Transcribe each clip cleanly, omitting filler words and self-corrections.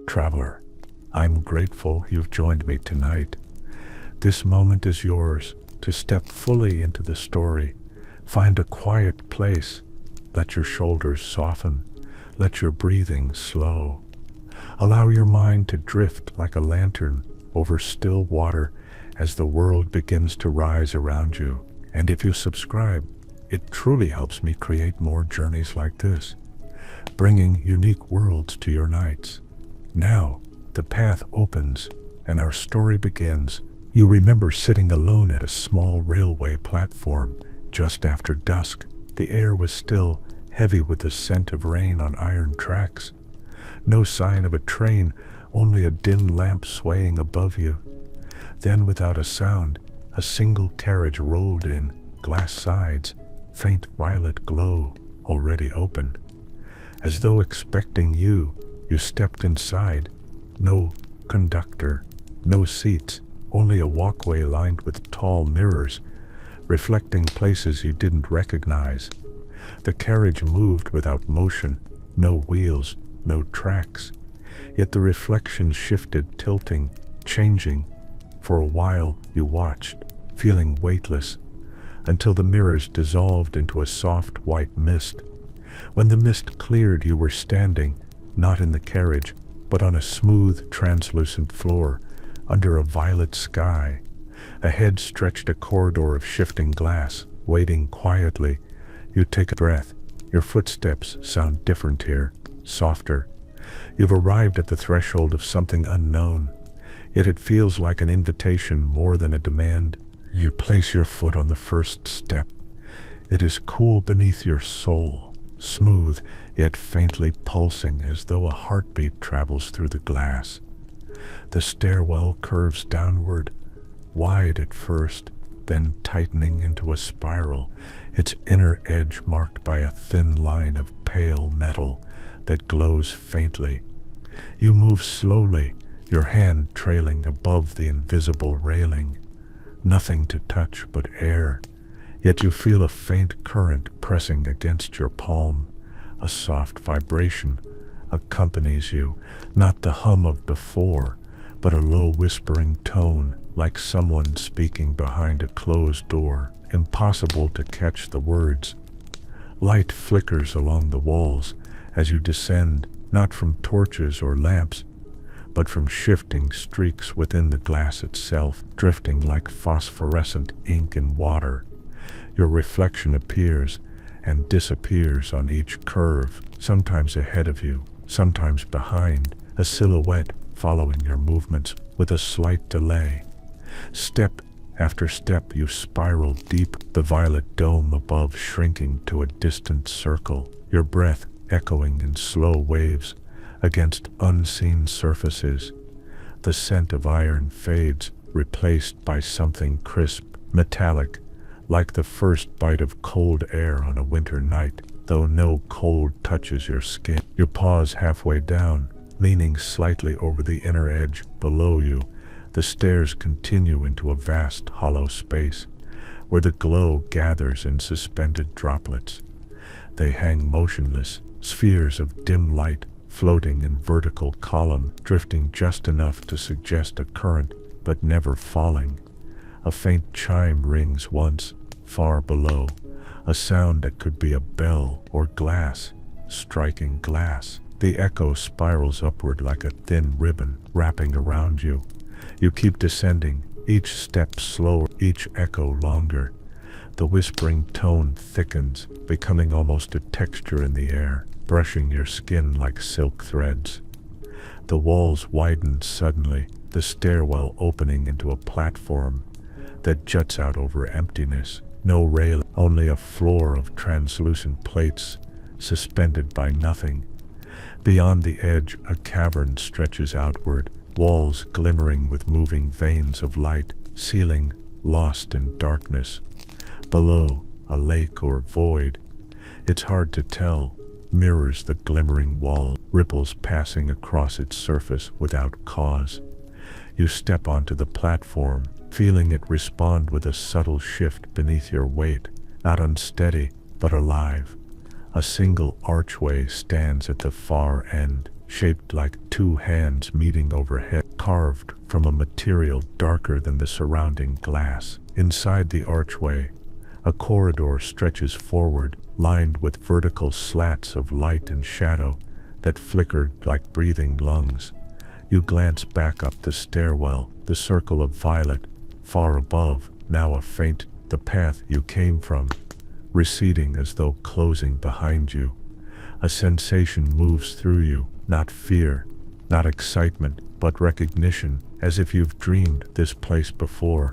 Traveler, I'm grateful you've joined me tonight. This moment is yours to step fully into the story. Find a quiet place. Let your shoulders soften. Let your breathing slow. Allow your mind to drift like a lantern over still water as the world begins to rise around you. And if you subscribe, it truly helps me create more journeys like this, bringing unique worlds to your nights. Now, the path opens and our story begins. You remember sitting alone at a small railway platform just after dusk. The air was still, heavy with the scent of rain on iron tracks. No sign of a train, only a dim lamp swaying above you. Then, without a sound, a single carriage rolled in, glass sides, faint violet glow, already open. As though expecting you, you stepped inside. No conductor, no seats, only a walkway lined with tall mirrors, reflecting places you didn't recognize. The carriage moved without motion, no wheels, no tracks. Yet the reflections shifted, tilting, changing. For a while you watched, feeling weightless, until the mirrors dissolved into a soft white mist. When the mist cleared, you were standing, not in the carriage, but on a smooth, translucent floor, under a violet sky. Ahead stretched a corridor of shifting glass, waiting quietly. You take a breath. Your footsteps sound different here, softer. You've arrived at the threshold of something unknown, yet it feels like an invitation more than a demand. You place your foot on the first step. It is cool beneath your sole, smooth yet faintly pulsing as though a heartbeat travels through the glass. The stairwell curves downward, wide at first, then tightening into a spiral, its inner edge marked by a thin line of pale metal that glows faintly. You move slowly, your hand trailing above the invisible railing. Nothing to touch but air, yet you feel a faint current pressing against your palm. A soft vibration accompanies you, not the hum of before, but a low whispering tone, like someone speaking behind a closed door, impossible to catch the words. Light flickers along the walls as you descend, not from torches or lamps, but from shifting streaks within the glass itself, drifting like phosphorescent ink in water. Your reflection appears and disappears on each curve, sometimes ahead of you, sometimes behind, a silhouette following your movements with a slight delay. Step after step you spiral deep, the violet dome above shrinking to a distant circle, your breath echoing in slow waves against unseen surfaces. The scent of iron fades, replaced by something crisp, metallic, like the first bite of cold air on a winter night, though no cold touches your skin. You pause halfway down, leaning slightly over the inner edge. Below you, the stairs continue into a vast hollow space, where the glow gathers in suspended droplets. They hang motionless, spheres of dim light, floating in vertical column, drifting just enough to suggest a current, but never falling. A faint chime rings once, far below, a sound that could be a bell or glass striking glass. The echo spirals upward like a thin ribbon wrapping around you. You keep descending, each step slower, each echo longer. The whispering tone thickens, becoming almost a texture in the air, brushing your skin like silk threads. The walls widen suddenly, the stairwell opening into a platform that juts out over emptiness. No rail, only a floor of translucent plates, suspended by nothing. Beyond the edge, a cavern stretches outward, walls glimmering with moving veins of light, ceiling lost in darkness. Below, a lake or void. It's hard to tell. Mirrors the glimmering wall, ripples passing across its surface without cause. You step onto the platform, feeling it respond with a subtle shift beneath your weight, not unsteady, but alive. A single archway stands at the far end, shaped like two hands meeting overhead, carved from a material darker than the surrounding glass. Inside the archway, a corridor stretches forward, lined with vertical slats of light and shadow that flickered like breathing lungs. You glance back up the stairwell, the circle of violet far above, now a faint, the path you came from, receding as though closing behind you. A sensation moves through you, not fear, not excitement, but recognition, as if you've dreamed this place before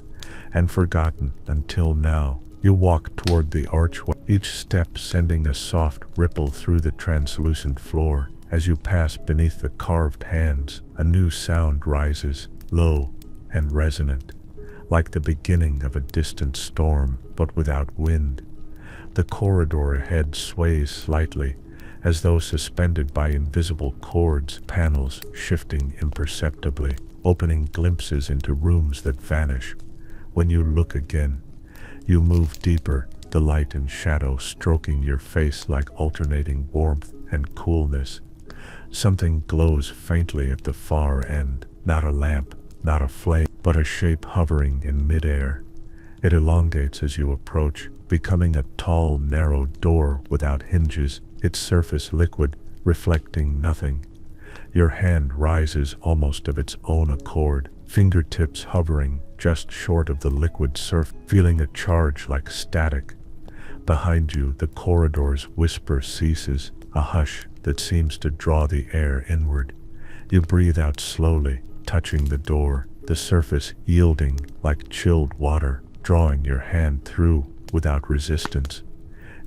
and forgotten until now. You walk toward the archway, each step sending a soft ripple through the translucent floor. As you pass beneath the carved hands, a new sound rises, low and resonant, like the beginning of a distant storm, but without wind. The corridor ahead sways slightly, as though suspended by invisible cords, panels shifting imperceptibly, opening glimpses into rooms that vanish. When you look again, you move deeper, the light and shadow stroking your face like alternating warmth and coolness. Something glows faintly at the far end, not a lamp, not a flame, but a shape hovering in midair. It elongates as you approach, becoming a tall, narrow door without hinges, its surface liquid, reflecting nothing. Your hand rises almost of its own accord, fingertips hovering just short of the liquid surface, feeling a charge like static. Behind you, the corridor's whisper ceases, a hush that seems to draw the air inward. You breathe out slowly, touching the door, the surface yielding like chilled water, drawing your hand through without resistance.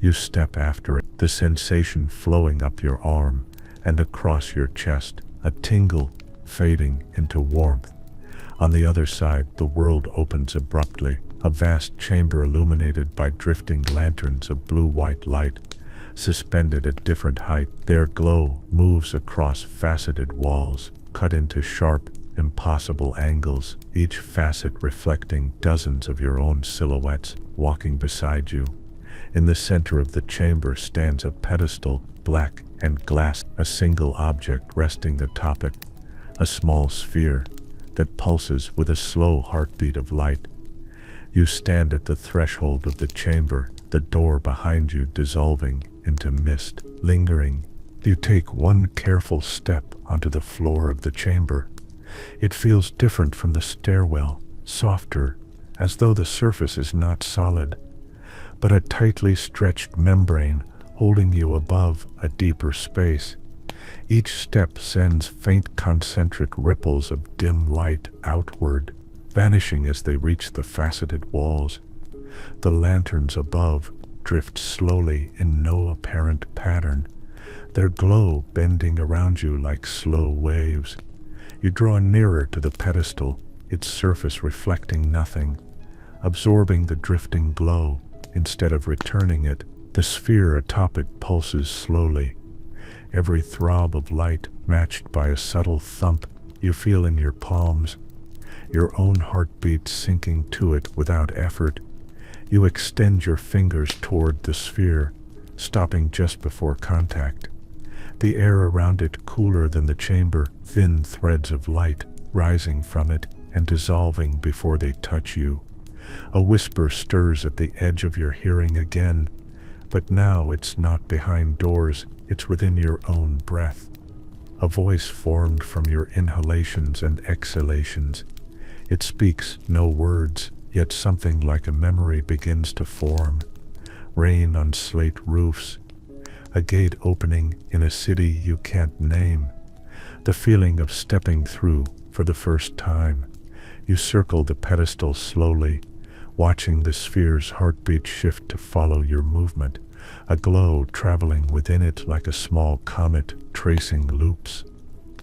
You step after it, the sensation flowing up your arm and across your chest, a tingle fading into warmth. On the other side, the world opens abruptly, a vast chamber illuminated by drifting lanterns of blue-white light, suspended at different height. Their glow moves across faceted walls, cut into sharp, impossible angles, each facet reflecting dozens of your own silhouettes walking beside you. In the center of the chamber stands a pedestal, black and glass, a single object resting atop it, a small sphere that pulses with a slow heartbeat of light. You stand at the threshold of the chamber, the door behind you dissolving into mist, lingering. You take one careful step onto the floor of the chamber. It feels different from the stairwell, softer, as though the surface is not solid, but a tightly stretched membrane holding you above a deeper space. Each step sends faint concentric ripples of dim light outward, vanishing as they reach the faceted walls. The lanterns above drift slowly in no apparent pattern, their glow bending around you like slow waves. You draw nearer to the pedestal, its surface reflecting nothing, absorbing the drifting glow instead of returning it. The sphere atop it pulses slowly, every throb of light matched by a subtle thump you feel in your palms, your own heartbeat sinking to it without effort. You extend your fingers toward the sphere, stopping just before contact. The air around it cooler than the chamber, thin threads of light rising from it and dissolving before they touch you. A whisper stirs at the edge of your hearing again, but now it's not behind doors, it's within your own breath. A voice formed from your inhalations and exhalations. It speaks no words, yet something like a memory begins to form. Rain on slate roofs, a gate opening in a city you can't name, the feeling of stepping through for the first time. You circle the pedestal slowly, watching the sphere's heartbeat shift to follow your movement, a glow traveling within it like a small comet tracing loops.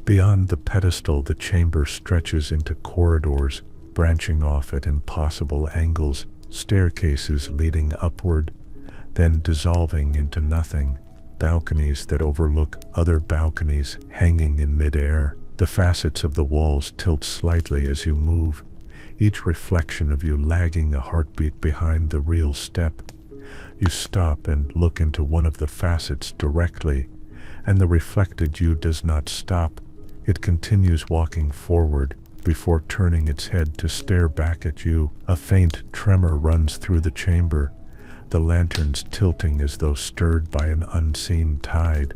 Beyond the pedestal, the chamber stretches into corridors, branching off at impossible angles, staircases leading upward, then dissolving into nothing, balconies that overlook other balconies hanging in midair. The facets of the walls tilt slightly as you move, each reflection of you lagging a heartbeat behind the real step. You stop and look into one of the facets directly, And the reflected you does not stop. It continues walking forward before turning its head to stare back at you. A faint tremor runs through the chamber, the lanterns tilting as though stirred by an unseen tide.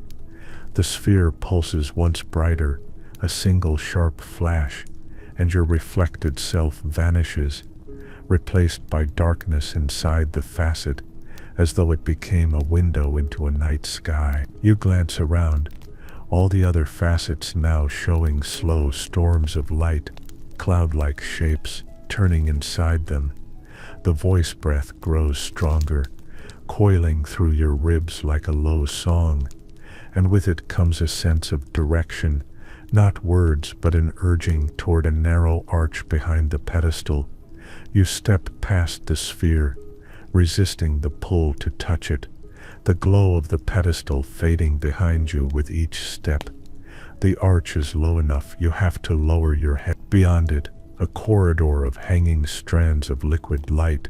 The sphere pulses once brighter, a single sharp flash, and your reflected self vanishes, replaced by darkness inside the facet, as though it became a window into a night sky. You glance around, all the other facets now showing slow storms of light, cloud-like shapes turning inside them. The voice breath grows stronger, coiling through your ribs like a low song, and with it comes a sense of direction, not words but an urging toward a narrow arch behind the pedestal. You step past the sphere, resisting the pull to touch it, the glow of the pedestal fading behind you with each step. The arch is low enough you have to lower your head. Beyond it, a corridor of hanging strands of liquid light,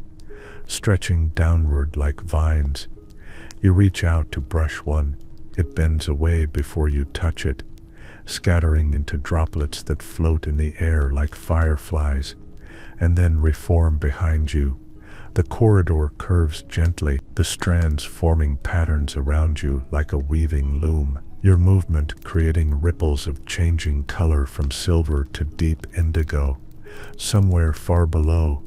stretching downward like vines. You reach out to brush one. It bends away before you touch it, scattering into droplets that float in the air like fireflies, and then reform behind you. The corridor curves gently, the strands forming patterns around you like a weaving loom, your movement creating ripples of changing color from silver to deep indigo. Somewhere far below,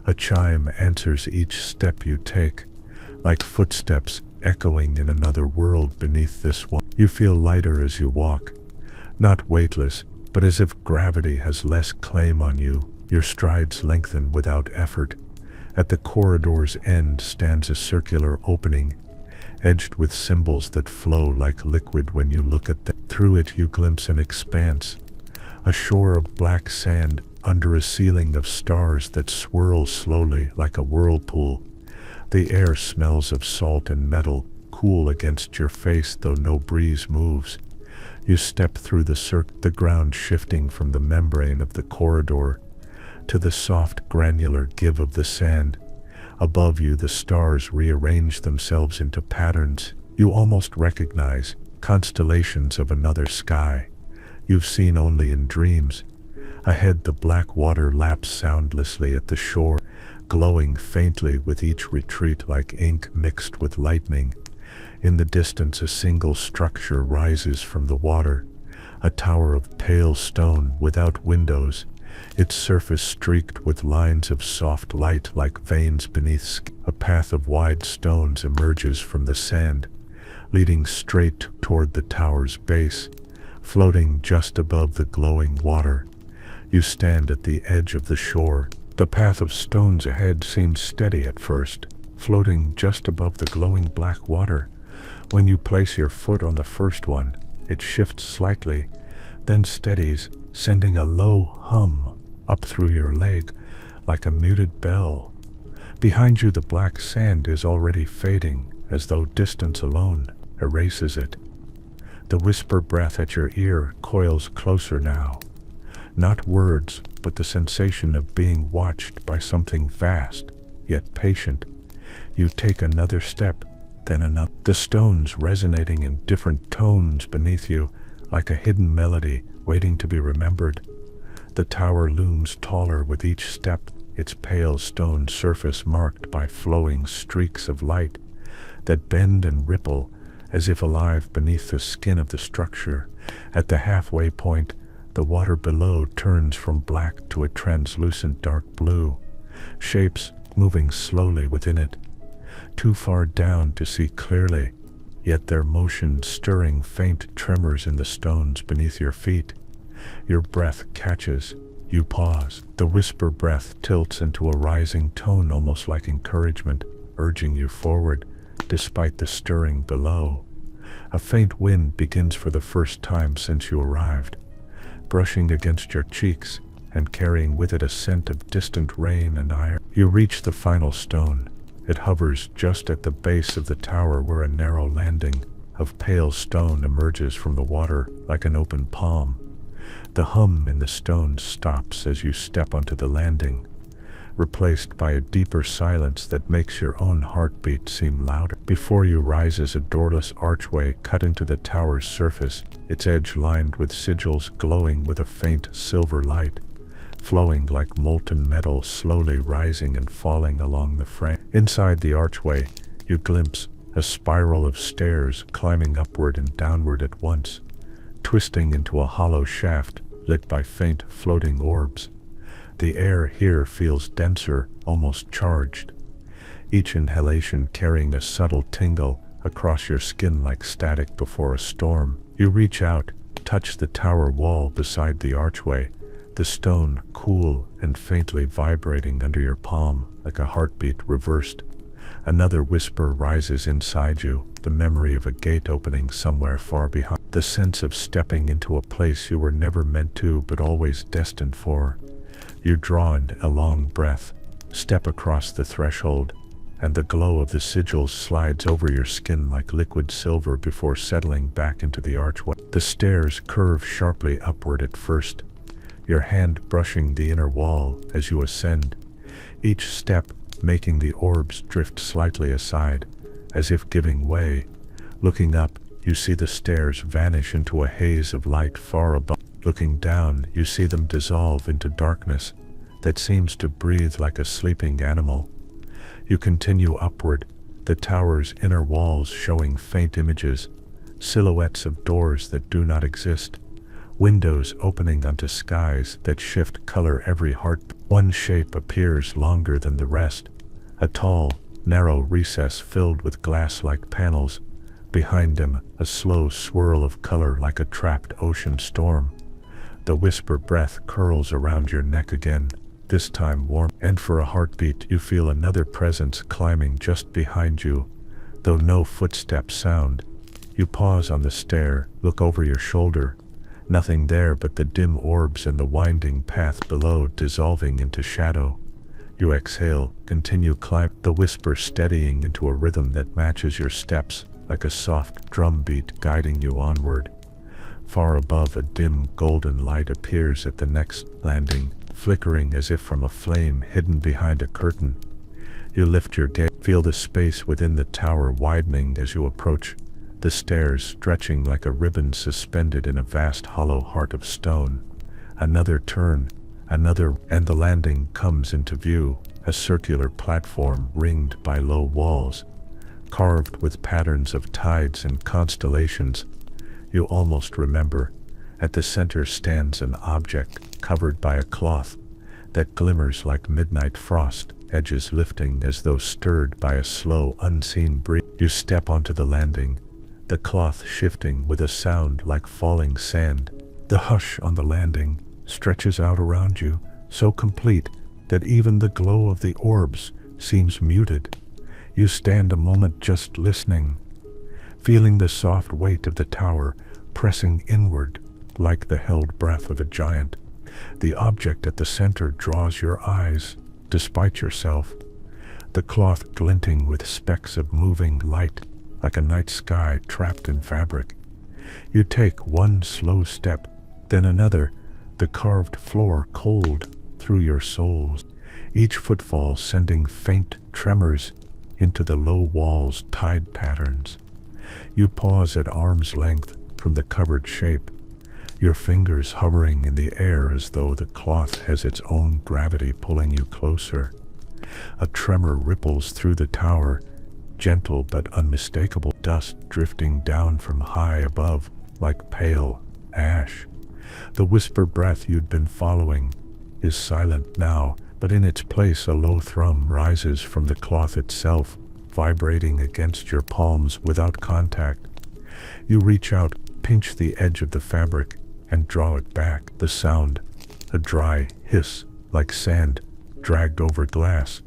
a chime answers each step you take, like footsteps echoing in another world beneath this one. You feel lighter as you walk, not weightless, but as if gravity has less claim on you. Your strides lengthen without effort. At the corridor's end stands a circular opening, edged with symbols that flow like liquid when you look at them. Through it you glimpse an expanse, a shore of black sand under a ceiling of stars that swirl slowly like a whirlpool. The air smells of salt and metal, cool against your face though no breeze moves. You step through the ground shifting from the membrane of the corridor to the soft granular give of the sand. Above you the stars rearrange themselves into patterns you almost recognize, constellations of another sky you've seen only in dreams. Ahead the black water laps soundlessly at the shore, glowing faintly with each retreat like ink mixed with lightning. In the distance a single structure rises from the water, a tower of pale stone without windows, its surface streaked with lines of soft light like veins beneath skin. A path of wide stones emerges from the sand, leading straight toward the tower's base, floating just above the glowing water. You stand at the edge of the shore. The path of stones ahead seems steady at first, floating just above the glowing black water. When you place your foot on the first one, it shifts slightly, then steadies, sending a low hum up through your leg like a muted bell. Behind you the black sand is already fading, as though distance alone erases it. The whisper breath at your ear coils closer now. Not words, but the sensation of being watched by something vast, yet patient. You take another step, then another, the stones resonating in different tones beneath you, like a hidden melody waiting to be remembered. The tower looms taller with each step, its pale stone surface marked by flowing streaks of light that bend and ripple as if alive beneath the skin of the structure. At the halfway point, the water below turns from black to a translucent dark blue, shapes moving slowly within it, too far down to see clearly, yet their motion stirring faint tremors in the stones beneath your feet. Your breath catches. You pause. The whisper breath tilts into a rising tone almost like encouragement, urging you forward, despite the stirring below. A faint wind begins for the first time since you arrived, brushing against your cheeks and carrying with it a scent of distant rain and iron. You reach the final stone. It hovers just at the base of the tower where a narrow landing of pale stone emerges from the water like an open palm. The hum in the stone stops as you step onto the landing. replaced by a deeper silence that makes your own heartbeat seem louder. Before you rises a doorless archway cut into the tower's surface, its edge lined with sigils glowing with a faint silver light, flowing like molten metal, slowly rising and falling along the frame. Inside the archway, you glimpse a spiral of stairs climbing upward and downward at once, twisting into a hollow shaft lit by faint floating orbs. The air here feels denser, almost charged, each inhalation carrying a subtle tingle across your skin like static before a storm. You reach out, touch the tower wall beside the archway, the stone cool and faintly vibrating under your palm like a heartbeat reversed. Another whisper rises inside you, the memory of a gate opening somewhere far behind, the sense of stepping into a place you were never meant to but always destined for. You draw in a long breath, step across the threshold, and the glow of the sigils slides over your skin like liquid silver before settling back into the archway. The stairs curve sharply upward at first, your hand brushing the inner wall as you ascend, each step making the orbs drift slightly aside, as if giving way. Looking up, you see the stairs vanish into a haze of light far above. Looking down, you see them dissolve into darkness that seems to breathe like a sleeping animal. You continue upward, the tower's inner walls showing faint images, silhouettes of doors that do not exist, windows opening onto skies that shift color every heart. One shape appears longer than the rest, a tall, narrow recess filled with glass-like panels. Behind him, a slow swirl of color like a trapped ocean storm. The whisper breath curls around your neck again, this time warm, and for a heartbeat you feel another presence climbing just behind you, though no footsteps sound. You pause on the stair, look over your shoulder. Nothing there but the dim orbs and the winding path below dissolving into shadow. You exhale, continue climb, the whisper steadying into a rhythm that matches your steps, like a soft drum beat guiding you onward. Far above, a dim golden light appears at the next landing, flickering as if from a flame hidden behind a curtain. You lift your gaze, feel the space within the tower widening as you approach, the stairs stretching like a ribbon suspended in a vast hollow heart of stone. Another turn, another, and the landing comes into view, a circular platform ringed by low walls, carved with patterns of tides and constellations. You almost remember. At the center stands an object covered by a cloth that glimmers like midnight frost, edges lifting as though stirred by a slow, unseen breeze. You step onto the landing, the cloth shifting with a sound like falling sand. The hush on the landing stretches out around you, so complete that even the glow of the orbs seems muted. You stand a moment just listening, feeling the soft weight of the tower pressing inward like the held breath of a giant. The object at the center draws your eyes, despite yourself, the cloth glinting with specks of moving light, like a night sky trapped in fabric. You take one slow step, then another, the carved floor cold through your soles, each footfall sending faint tremors into the low walls' tide patterns. You pause at arm's length from the covered shape, your fingers hovering in the air as though the cloth has its own gravity pulling you closer. A tremor ripples through the tower, gentle but unmistakable, dust drifting down from high above like pale ash. The whisper breath you'd been following is silent now, but in its place a low thrum rises from the cloth itself, vibrating against your palms without contact. You reach out, pinch the edge of the fabric, and draw it back. The sound, a dry hiss like sand dragged over glass.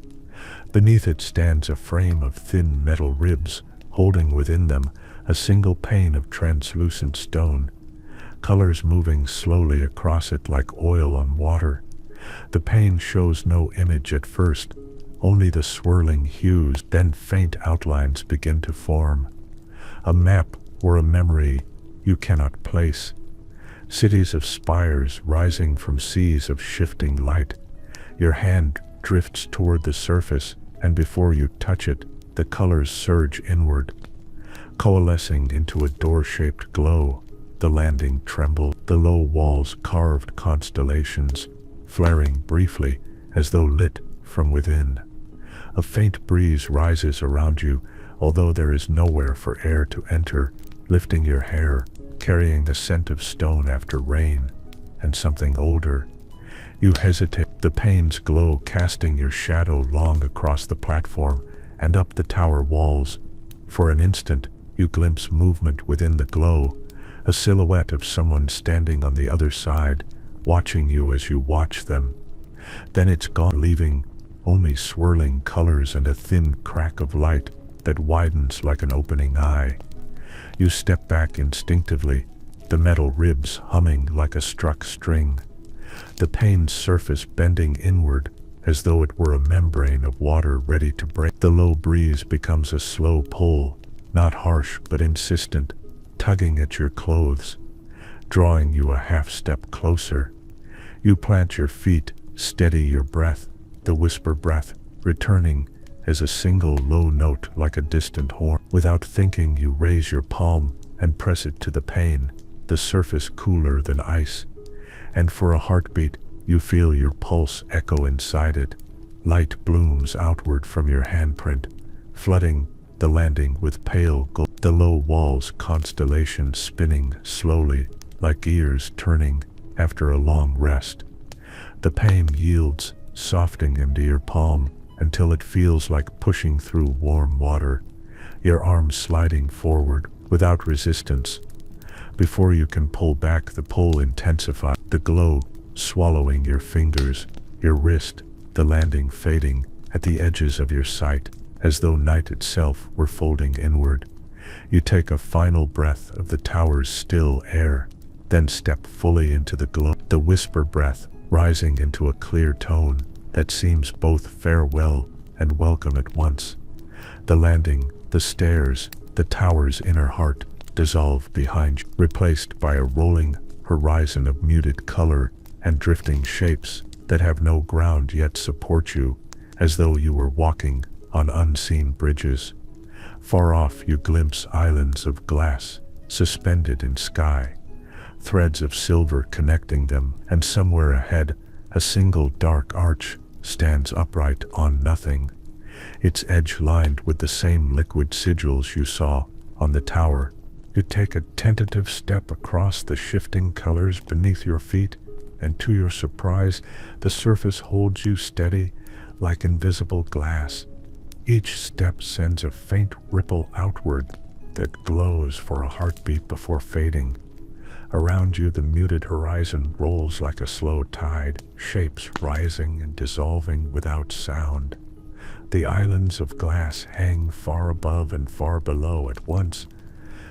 Beneath it stands a frame of thin metal ribs, holding within them a single pane of translucent stone, colors moving slowly across it like oil on water. The pane shows no image at first, only the swirling hues, then faint outlines begin to form. A map or a memory you cannot place. Cities of spires rising from seas of shifting light. Your hand drifts toward the surface, and before you touch it, the colors surge inward, coalescing into a door-shaped glow. The landing trembled, the low walls carved constellations, flaring briefly as though lit from within. A faint breeze rises around you, although there is nowhere for air to enter, lifting your hair, carrying the scent of stone after rain, and something older. You hesitate, the panes glow, casting your shadow long across the platform and up the tower walls. For an instant, you glimpse movement within the glow, a silhouette of someone standing on the other side, watching you as you watch them. Then it's gone, leaving only swirling colors and a thin crack of light that widens like an opening eye. You step back instinctively, the metal ribs humming like a struck string, the pane's surface bending inward as though it were a membrane of water ready to break. The low breeze becomes a slow pull, not harsh but insistent, tugging at your clothes, drawing you a half step closer. You plant your feet, steady your breath, the whisper breath returning as a single low note like a distant horn. Without thinking, you raise your palm and press it to the pane, the surface cooler than ice, and for a heartbeat you feel your pulse echo inside it. Light blooms outward from your handprint, flooding the landing with pale gold. The low walls constellations spinning slowly like gears turning after a long rest. The pane yields, softening into your palm until it feels like pushing through warm water, your arms sliding forward without resistance. Before you can pull back, the pull intensifies, the glow swallowing your fingers, your wrist, the landing fading at the edges of your sight, as though night itself were folding inward. You take a final breath of the tower's still air, then step fully into the glow, the whisper breath rising into a clear tone that seems both farewell and welcome at once. The landing, the stairs, the tower's inner heart dissolve behind you, replaced by a rolling horizon of muted color and drifting shapes that have no ground yet support you, as though you were walking on unseen bridges. Far off you glimpse islands of glass suspended in sky, threads of silver connecting them, and somewhere ahead a single dark arch stands upright on nothing, its edge lined with the same liquid sigils you saw on the tower. You take a tentative step across the shifting colors beneath your feet, and to your surprise, the surface holds you steady like invisible glass. Each step sends a faint ripple outward that glows for a heartbeat before fading. Around you, the muted horizon rolls like a slow tide, shapes rising and dissolving without sound. The islands of glass hang far above and far below at once,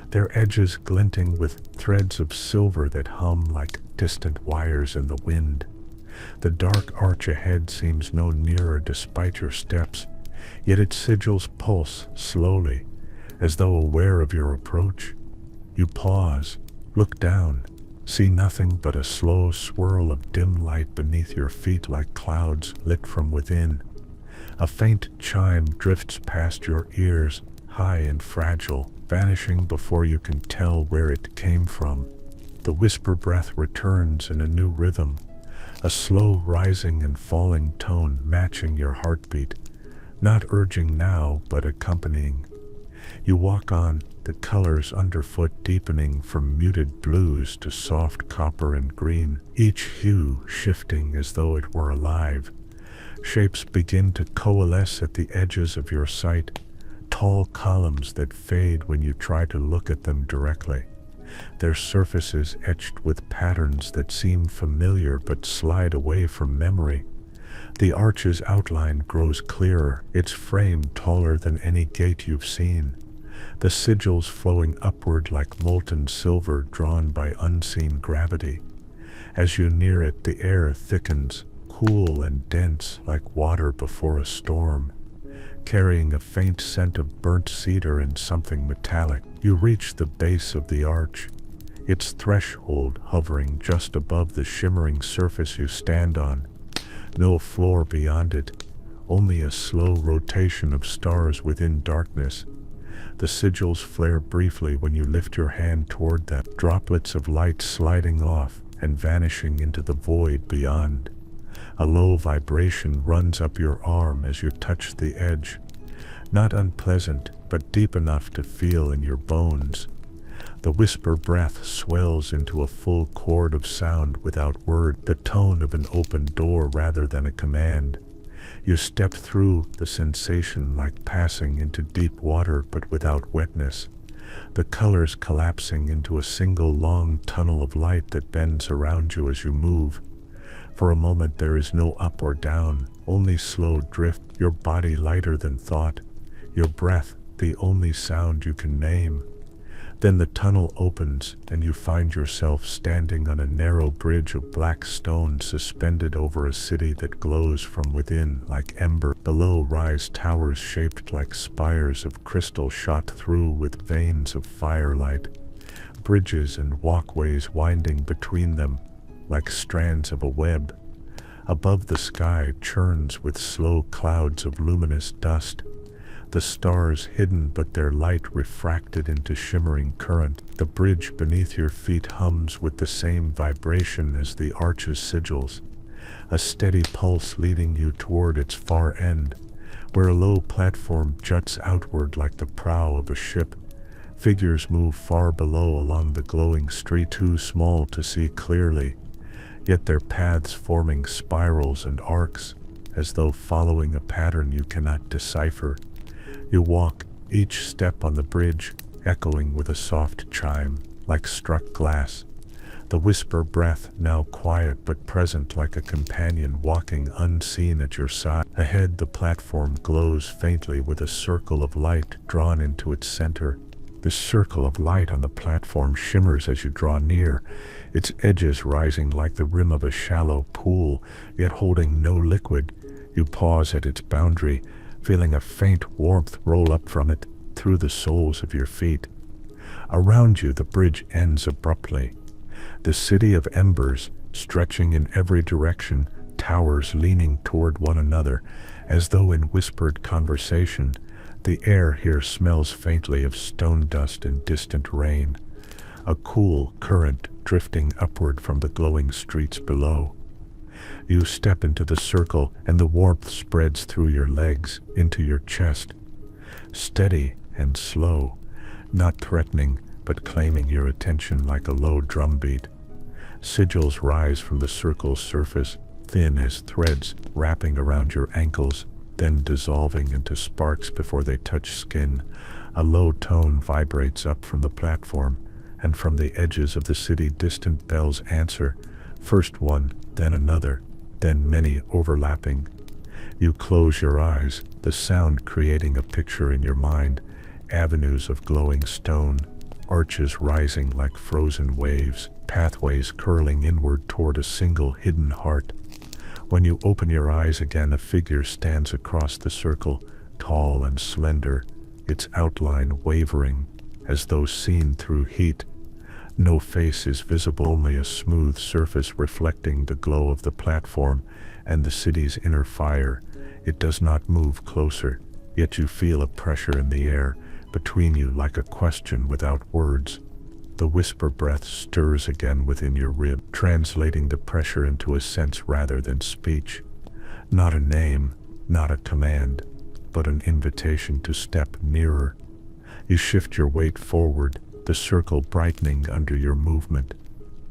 their edges glinting with threads of silver that hum like distant wires in the wind. The dark arch ahead seems no nearer despite your steps, yet its sigils pulse slowly, as though aware of your approach. You pause, look down, see nothing but a slow swirl of dim light beneath your feet like clouds lit from within. A faint chime drifts past your ears, high and fragile, vanishing before you can tell where it came from. The whisper breath returns in a new rhythm, a slow rising and falling tone matching your heartbeat, not urging now but accompanying. You walk on, the colors underfoot deepening from muted blues to soft copper and green, each hue shifting as though it were alive. Shapes begin to coalesce at the edges of your sight, tall columns that fade when you try to look at them directly, their surfaces etched with patterns that seem familiar but slide away from memory. The arch's outline grows clearer, its frame taller than any gate you've seen, the sigils flowing upward like molten silver drawn by unseen gravity. As you near it, the air thickens, cool and dense like water before a storm, carrying a faint scent of burnt cedar and something metallic. You reach the base of the arch, its threshold hovering just above the shimmering surface you stand on. No floor beyond it, only a slow rotation of stars within darkness. The sigils flare briefly when you lift your hand toward them, droplets of light sliding off and vanishing into the void beyond. A low vibration runs up your arm as you touch the edge, not unpleasant, but deep enough to feel in your bones. The whisper breath swells into a full chord of sound without word, the tone of an open door rather than a command. You step through, the sensation like passing into deep water but without wetness. The colors collapsing into a single long tunnel of light that bends around you as you move. For a moment there is no up or down, only slow drift, your body lighter than thought, your breath the only sound you can name. Then the tunnel opens and you find yourself standing on a narrow bridge of black stone suspended over a city that glows from within like ember. Below rise towers shaped like spires of crystal shot through with veins of firelight, bridges and walkways winding between them like strands of a web. Above the sky churns with slow clouds of luminous dust, the stars hidden but their light refracted into shimmering current. The bridge beneath your feet hums with the same vibration as the arch's sigils, a steady pulse leading you toward its far end, where a low platform juts outward like the prow of a ship. Figures move far below along the glowing street, too small to see clearly, yet their paths forming spirals and arcs, as though following a pattern you cannot decipher. You walk, each step on the bridge echoing with a soft chime, like struck glass. The whisper breath now quiet but present like a companion walking unseen at your side. Ahead the platform glows faintly with a circle of light drawn into its center. The circle of light on the platform shimmers as you draw near, its edges rising like the rim of a shallow pool, yet holding no liquid. You pause at its boundary, feeling a faint warmth roll up from it through the soles of your feet. Around you the bridge ends abruptly. The city of embers, stretching in every direction, towers leaning toward one another, as though in whispered conversation. The air here smells faintly of stone dust and distant rain, a cool current drifting upward from the glowing streets below. You step into the circle and the warmth spreads through your legs, into your chest. Steady and slow, not threatening, but claiming your attention like a low drumbeat. Sigils rise from the circle's surface, thin as threads, wrapping around your ankles, then dissolving into sparks before they touch skin. A low tone vibrates up from the platform, and from the edges of the city distant bells answer, first one, then another, then many overlapping. You close your eyes, the sound creating a picture in your mind, avenues of glowing stone, arches rising like frozen waves, pathways curling inward toward a single hidden heart. When you open your eyes again, a figure stands across the circle, tall and slender, its outline wavering, as though seen through heat. No face is visible, only a smooth surface reflecting the glow of the platform and the city's inner fire. It does not move closer, yet you feel a pressure in the air between you like a question without words. The whisper breath stirs again within your rib, translating the pressure into a sense rather than speech. Not a name, not a command, but an invitation to step nearer. You shift your weight forward, the circle brightening under your movement,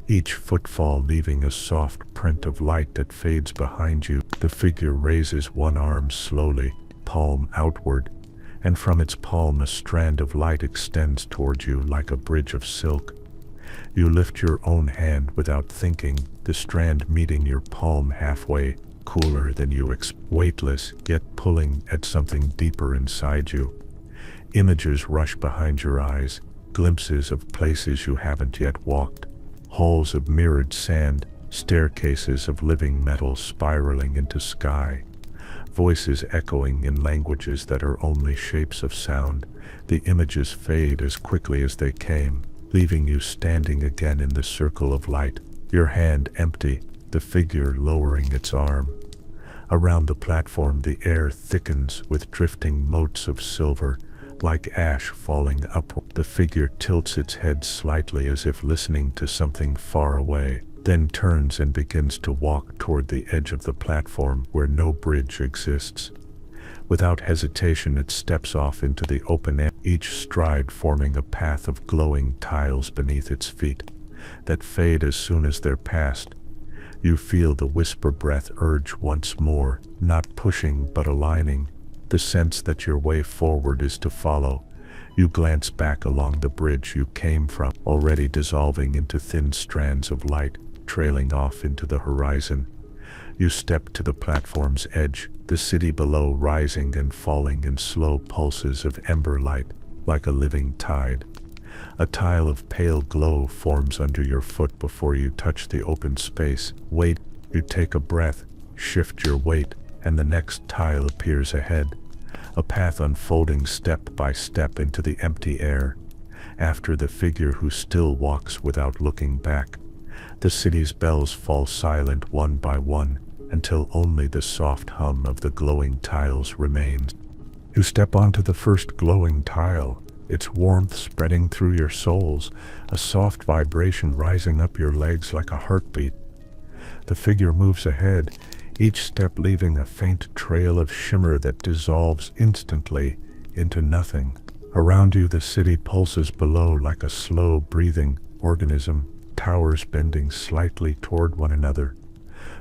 each footfall leaving a soft print of light that fades behind you. The figure raises one arm slowly, palm outward, and from its palm a strand of light extends toward you like a bridge of silk. You lift your own hand without thinking, the strand meeting your palm halfway, cooler than you weightless, yet pulling at something deeper inside you. Images rush behind your eyes, glimpses of places you haven't yet walked, halls of mirrored sand, staircases of living metal spiraling into sky, voices echoing in languages that are only shapes of sound. The images fade as quickly as they came, leaving you standing again in the circle of light, your hand empty, the figure lowering its arm. Around the platform the air thickens with drifting motes of silver, like ash falling upward. The figure tilts its head slightly as if listening to something far away, then turns and begins to walk toward the edge of the platform where no bridge exists. Without hesitation it steps off into the open air, each stride forming a path of glowing tiles beneath its feet that fade as soon as they're passed. You feel the whisper breath urge once more, not pushing but aligning, the sense that your way forward is to follow. You glance back along the bridge you came from, already dissolving into thin strands of light, trailing off into the horizon. You step to the platform's edge, the city below rising and falling in slow pulses of ember light, like a living tide. A tile of pale glow forms under your foot before you touch the open space. Wait, you take a breath, shift your weight, and the next tile appears ahead. A path unfolding step by step into the empty air. After the figure who still walks without looking back, the city's bells fall silent one by one, until only the soft hum of the glowing tiles remains. You step onto the first glowing tile, its warmth spreading through your soles, a soft vibration rising up your legs like a heartbeat. The figure moves ahead, each step leaving a faint trail of shimmer that dissolves instantly into nothing. Around you the city pulses below like a slow-breathing organism, towers bending slightly toward one another,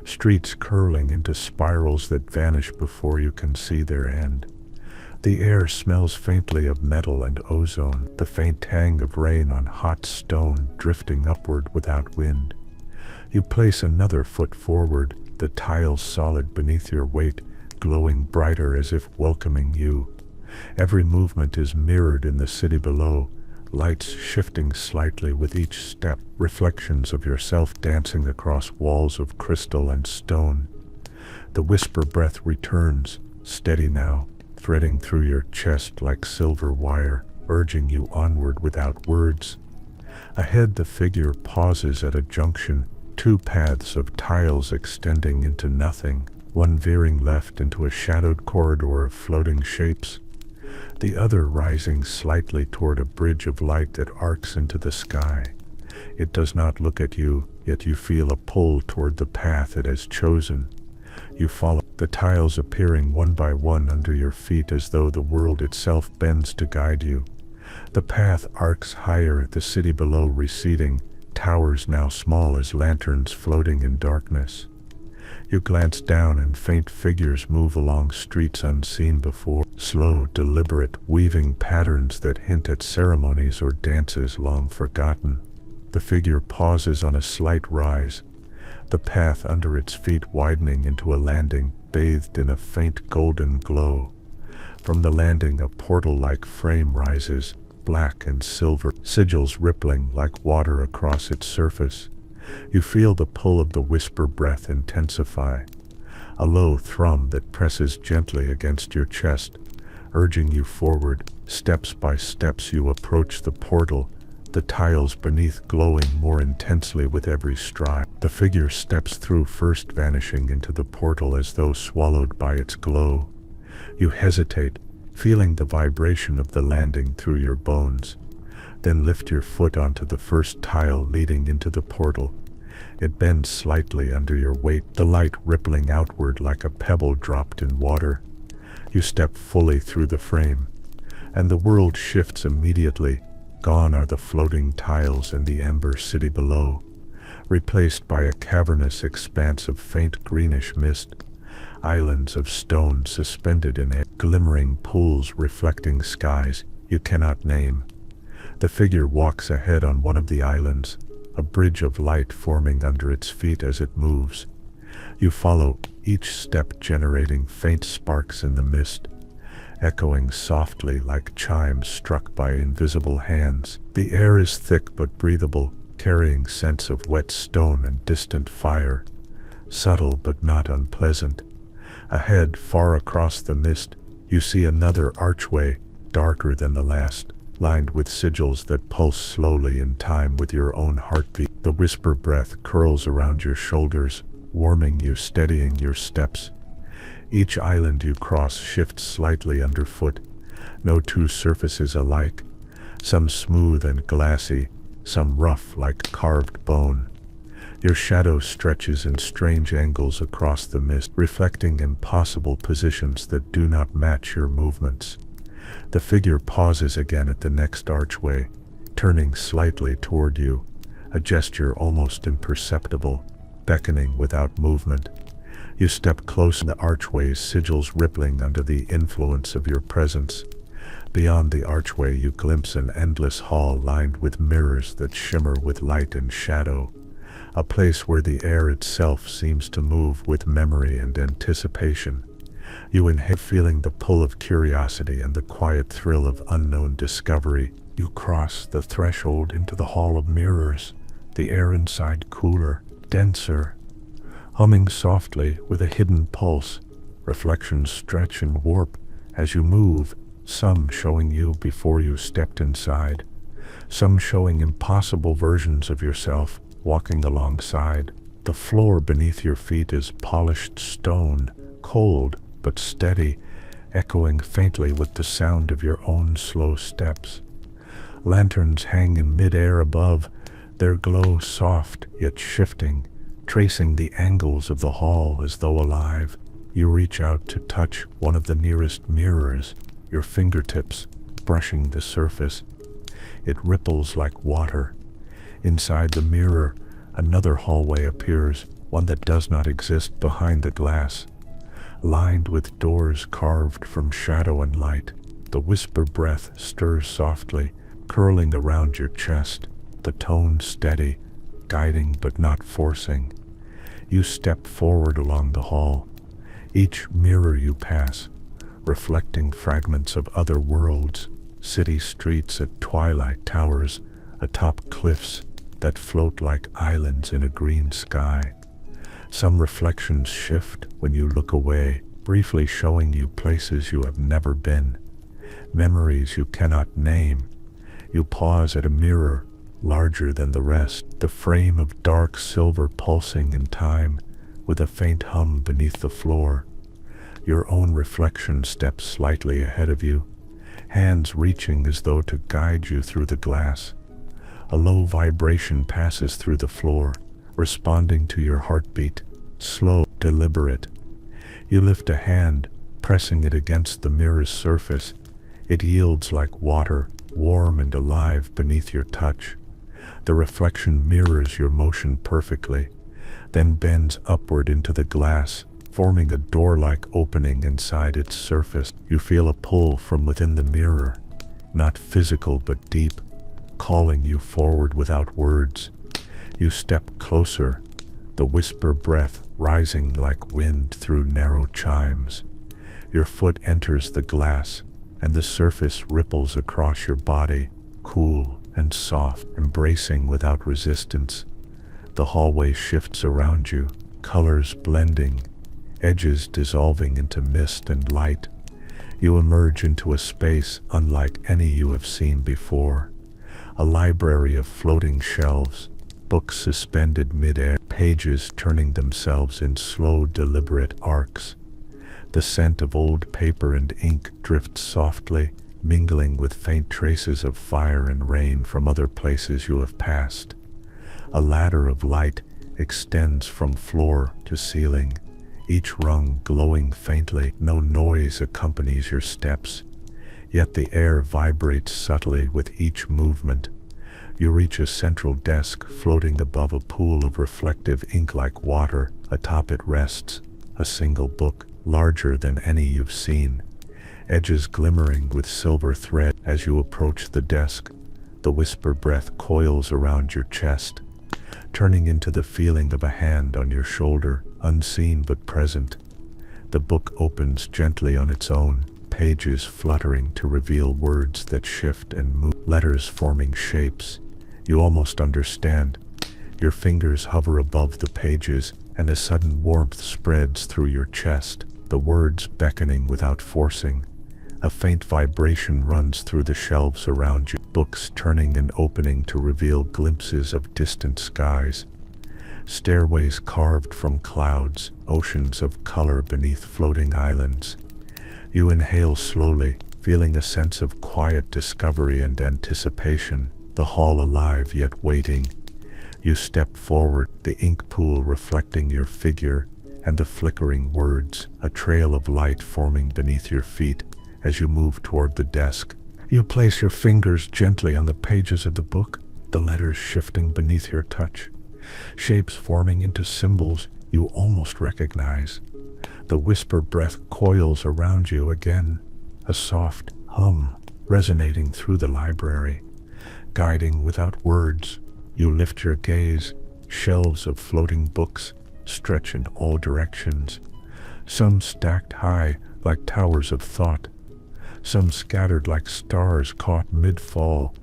streets curling into spirals that vanish before you can see their end. The air smells faintly of metal and ozone, the faint tang of rain on hot stone drifting upward without wind. You place another foot forward, the tiles solid beneath your weight, glowing brighter as if welcoming you. Every movement is mirrored in the city below, lights shifting slightly with each step, reflections of yourself dancing across walls of crystal and stone. The whisper breath returns, steady now, threading through your chest like silver wire, urging you onward without words. Ahead the figure pauses at a junction, two paths of tiles extending into nothing, one veering left into a shadowed corridor of floating shapes, the other rising slightly toward a bridge of light that arcs into the sky. It does not look at you, yet you feel a pull toward the path it has chosen. You follow, the tiles appearing one by one under your feet as though the world itself bends to guide you. The path arcs higher, the city below receding, towers now small as lanterns floating in darkness. You glance down and faint figures move along streets unseen before, slow, deliberate, weaving patterns that hint at ceremonies or dances long forgotten. The figure pauses on a slight rise, the path under its feet widening into a landing, bathed in a faint golden glow. From the landing a portal-like frame rises, black and silver, sigils rippling like water across its surface. You feel the pull of the whisper breath intensify, a low thrum that presses gently against your chest, urging you forward. Steps by steps you approach the portal, the tiles beneath glowing more intensely with every stride. The figure steps through, first vanishing into the portal as though swallowed by its glow. You hesitate, feeling the vibration of the landing through your bones. Then lift your foot onto the first tile leading into the portal. It bends slightly under your weight, the light rippling outward like a pebble dropped in water. You step fully through the frame, and the world shifts immediately. Gone are the floating tiles and the ember city below, replaced by a cavernous expanse of faint greenish mist, islands of stone suspended in air, glimmering pools reflecting skies you cannot name. The figure walks ahead on one of the islands, a bridge of light forming under its feet as it moves. You follow, each step generating faint sparks in the mist, echoing softly like chimes struck by invisible hands. The air is thick but breathable, carrying scents of wet stone and distant fire, subtle but not unpleasant. Ahead, far across the mist, you see another archway, darker than the last, lined with sigils that pulse slowly in time with your own heartbeat. The whisper breath curls around your shoulders, warming you, steadying your steps. Each island you cross shifts slightly underfoot, no two surfaces alike, some smooth and glassy, some rough like carved bone. Your shadow stretches in strange angles across the mist, reflecting impossible positions that do not match your movements. The figure pauses again at the next archway, turning slightly toward you, a gesture almost imperceptible, beckoning without movement. You step close, the archway's sigils rippling under the influence of your presence. Beyond the archway you glimpse an endless hall lined with mirrors that shimmer with light and shadow, a place where the air itself seems to move with memory and anticipation. You inhale, feeling the pull of curiosity and the quiet thrill of unknown discovery. You cross the threshold into the hall of mirrors, the air inside cooler, denser, humming softly with a hidden pulse. Reflections stretch and warp as you move, some showing you before you stepped inside, some showing impossible versions of yourself walking alongside. The floor beneath your feet is polished stone, cold but steady, echoing faintly with the sound of your own slow steps. Lanterns hang in mid-air above, their glow soft yet shifting, tracing the angles of the hall as though alive. You reach out to touch one of the nearest mirrors, your fingertips brushing the surface. It ripples like water. Inside the mirror, another hallway appears, one that does not exist behind the glass. Lined with doors carved from shadow and light, the whisper breath stirs softly, curling around your chest, the tone steady, guiding but not forcing. You step forward along the hall, each mirror you pass, reflecting fragments of other worlds, city streets at twilight, towers atop cliffs that float like islands in a green sky. Some reflections shift when you look away, briefly showing you places you have never been, memories you cannot name. You pause at a mirror larger than the rest, the frame of dark silver pulsing in time with a faint hum beneath the floor. Your own reflection steps slightly ahead of you, hands reaching as though to guide you through the glass. A low vibration passes through the floor, responding to your heartbeat, slow, deliberate. You lift a hand, pressing it against the mirror's surface. It yields like water, warm and alive beneath your touch. The reflection mirrors your motion perfectly, then bends upward into the glass, forming a door-like opening inside its surface. You feel a pull from within the mirror, not physical but deep, calling you forward without words. You step closer, the whisper breath rising like wind through narrow chimes. Your foot enters the glass, and the surface ripples across your body, cool and soft, embracing without resistance. The hallway shifts around you, colors blending, edges dissolving into mist and light. You emerge into a space unlike any you have seen before. A library of floating shelves, books suspended mid-air, pages turning themselves in slow, deliberate arcs. The scent of old paper and ink drifts softly, mingling with faint traces of fire and rain from other places you have passed. A ladder of light extends from floor to ceiling, each rung glowing faintly. No noise accompanies your steps, yet the air vibrates subtly with each movement. You reach a central desk floating above a pool of reflective ink like water. Atop it rests a single book, larger than any you've seen, edges glimmering with silver thread. As you approach the desk, the whisper breath coils around your chest, turning into the feeling of a hand on your shoulder, unseen but present. The book opens gently on its own, pages fluttering to reveal words that shift and move, letters forming shapes you almost understand. Your fingers hover above the pages, and a sudden warmth spreads through your chest, the words beckoning without forcing. A faint vibration runs through the shelves around you, books turning and opening to reveal glimpses of distant skies. stairways carved from clouds, oceans of color beneath floating islands. You inhale slowly, feeling a sense of quiet discovery and anticipation, the hall alive yet waiting. You step forward, the ink pool reflecting your figure, and the flickering words, a trail of light forming beneath your feet as you move toward the desk. You place your fingers gently on the pages of the book, the letters shifting beneath your touch, shapes forming into symbols you almost recognize. The whisper breath coils around you again, a soft hum resonating through the library. Guiding without words, you lift your gaze. Shelves of floating books stretch in all directions, some stacked high like towers of thought, some scattered like stars caught mid-fall.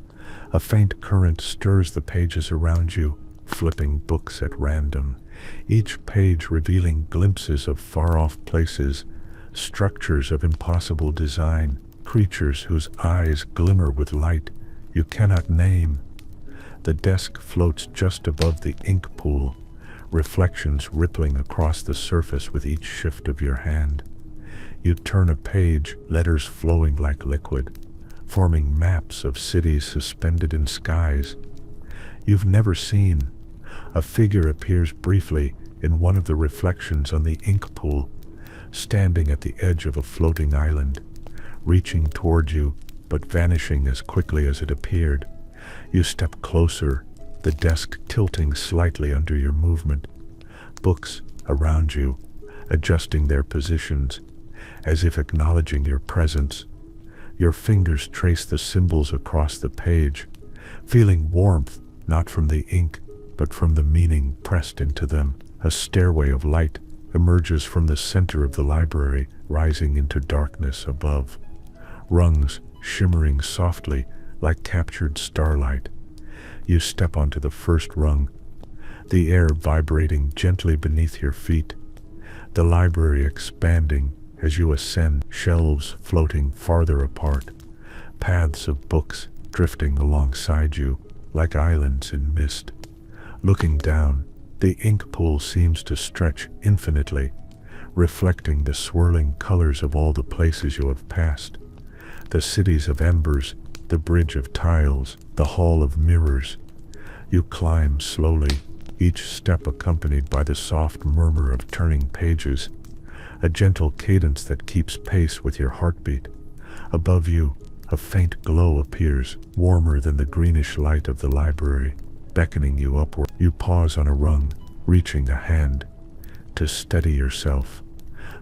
A faint current stirs the pages around you, flipping books at random, each page revealing glimpses of far-off places, structures of impossible design, creatures whose eyes glimmer with light you cannot name. The desk floats just above the ink pool, reflections rippling across the surface with each shift of your hand. You turn a page, letters flowing like liquid, forming maps of cities suspended in skies you've never seen. A figure appears briefly in one of the reflections on the ink pool, standing at the edge of a floating island, reaching toward you but vanishing as quickly as it appeared. You step closer, the desk tilting slightly under your movement, books around you adjusting their positions as if acknowledging your presence. Your fingers trace the symbols across the page, feeling warmth not from the ink but from the meaning pressed into them. A stairway of light emerges from the center of the library, rising into darkness above. Rungs shimmering softly like captured starlight. You step onto the first rung, the air vibrating gently beneath your feet, the library expanding as you ascend, shelves floating farther apart, paths of books drifting alongside you like islands in mist. Looking down, the ink pool seems to stretch infinitely, reflecting the swirling colors of all the places you have passed. The cities of embers, the bridge of tiles, the hall of mirrors. You climb slowly, each step accompanied by the soft murmur of turning pages, a gentle cadence that keeps pace with your heartbeat. Above you, a faint glow appears, warmer than the greenish light of the library, beckoning you upward. You pause on a rung, reaching a hand to steady yourself,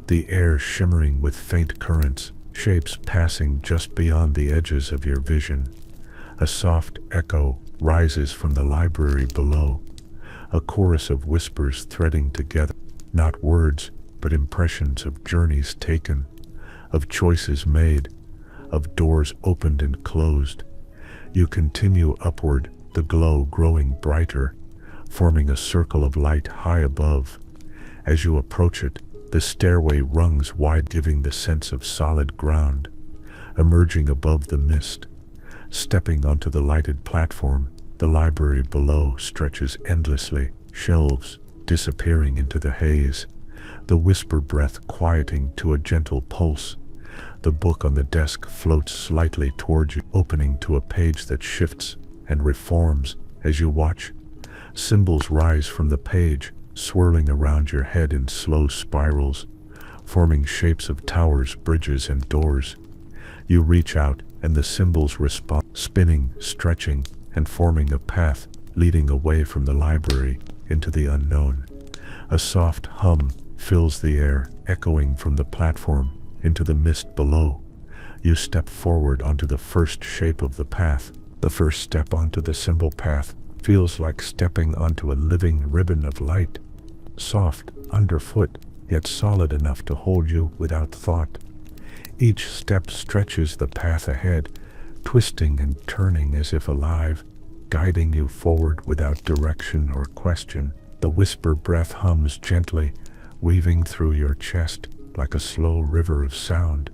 the air shimmering with faint currents, shapes passing just beyond the edges of your vision. A soft echo rises from the library below, a chorus of whispers threading together, not words, but impressions of journeys taken, of choices made, of doors opened and closed. You continue upward, the glow growing brighter, forming a circle of light high above. As you approach it, the stairway rungs wide, giving the sense of solid ground. Emerging above the mist, stepping onto the lighted platform, the library below stretches endlessly, shelves disappearing into the haze, the whisper breath quieting to a gentle pulse. The book on the desk floats slightly toward you, opening to a page that shifts and reforms as you watch. Symbols rise from the page, swirling around your head in slow spirals, forming shapes of towers, bridges, and doors. You reach out, and the symbols respond, spinning, stretching, and forming a path leading away from the library into the unknown. A soft hum fills the air, echoing from the platform into the mist below. You step forward onto the first shape of the path. The first step onto the symbol path feels like stepping onto a living ribbon of light, soft underfoot, yet solid enough to hold you without thought. Each step stretches the path ahead, twisting and turning as if alive, guiding you forward without direction or question. The whisper breath hums gently, weaving through your chest like a slow river of sound.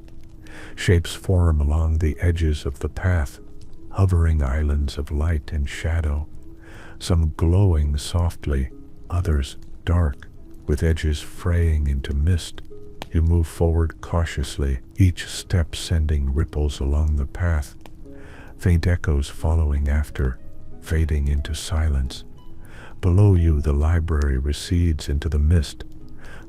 Shapes form along the edges of the path, hovering islands of light and shadow, some glowing softly, others dark, with edges fraying into mist. You move forward cautiously, each step sending ripples along the path, faint echoes following after, fading into silence. Below you, the library recedes into the mist,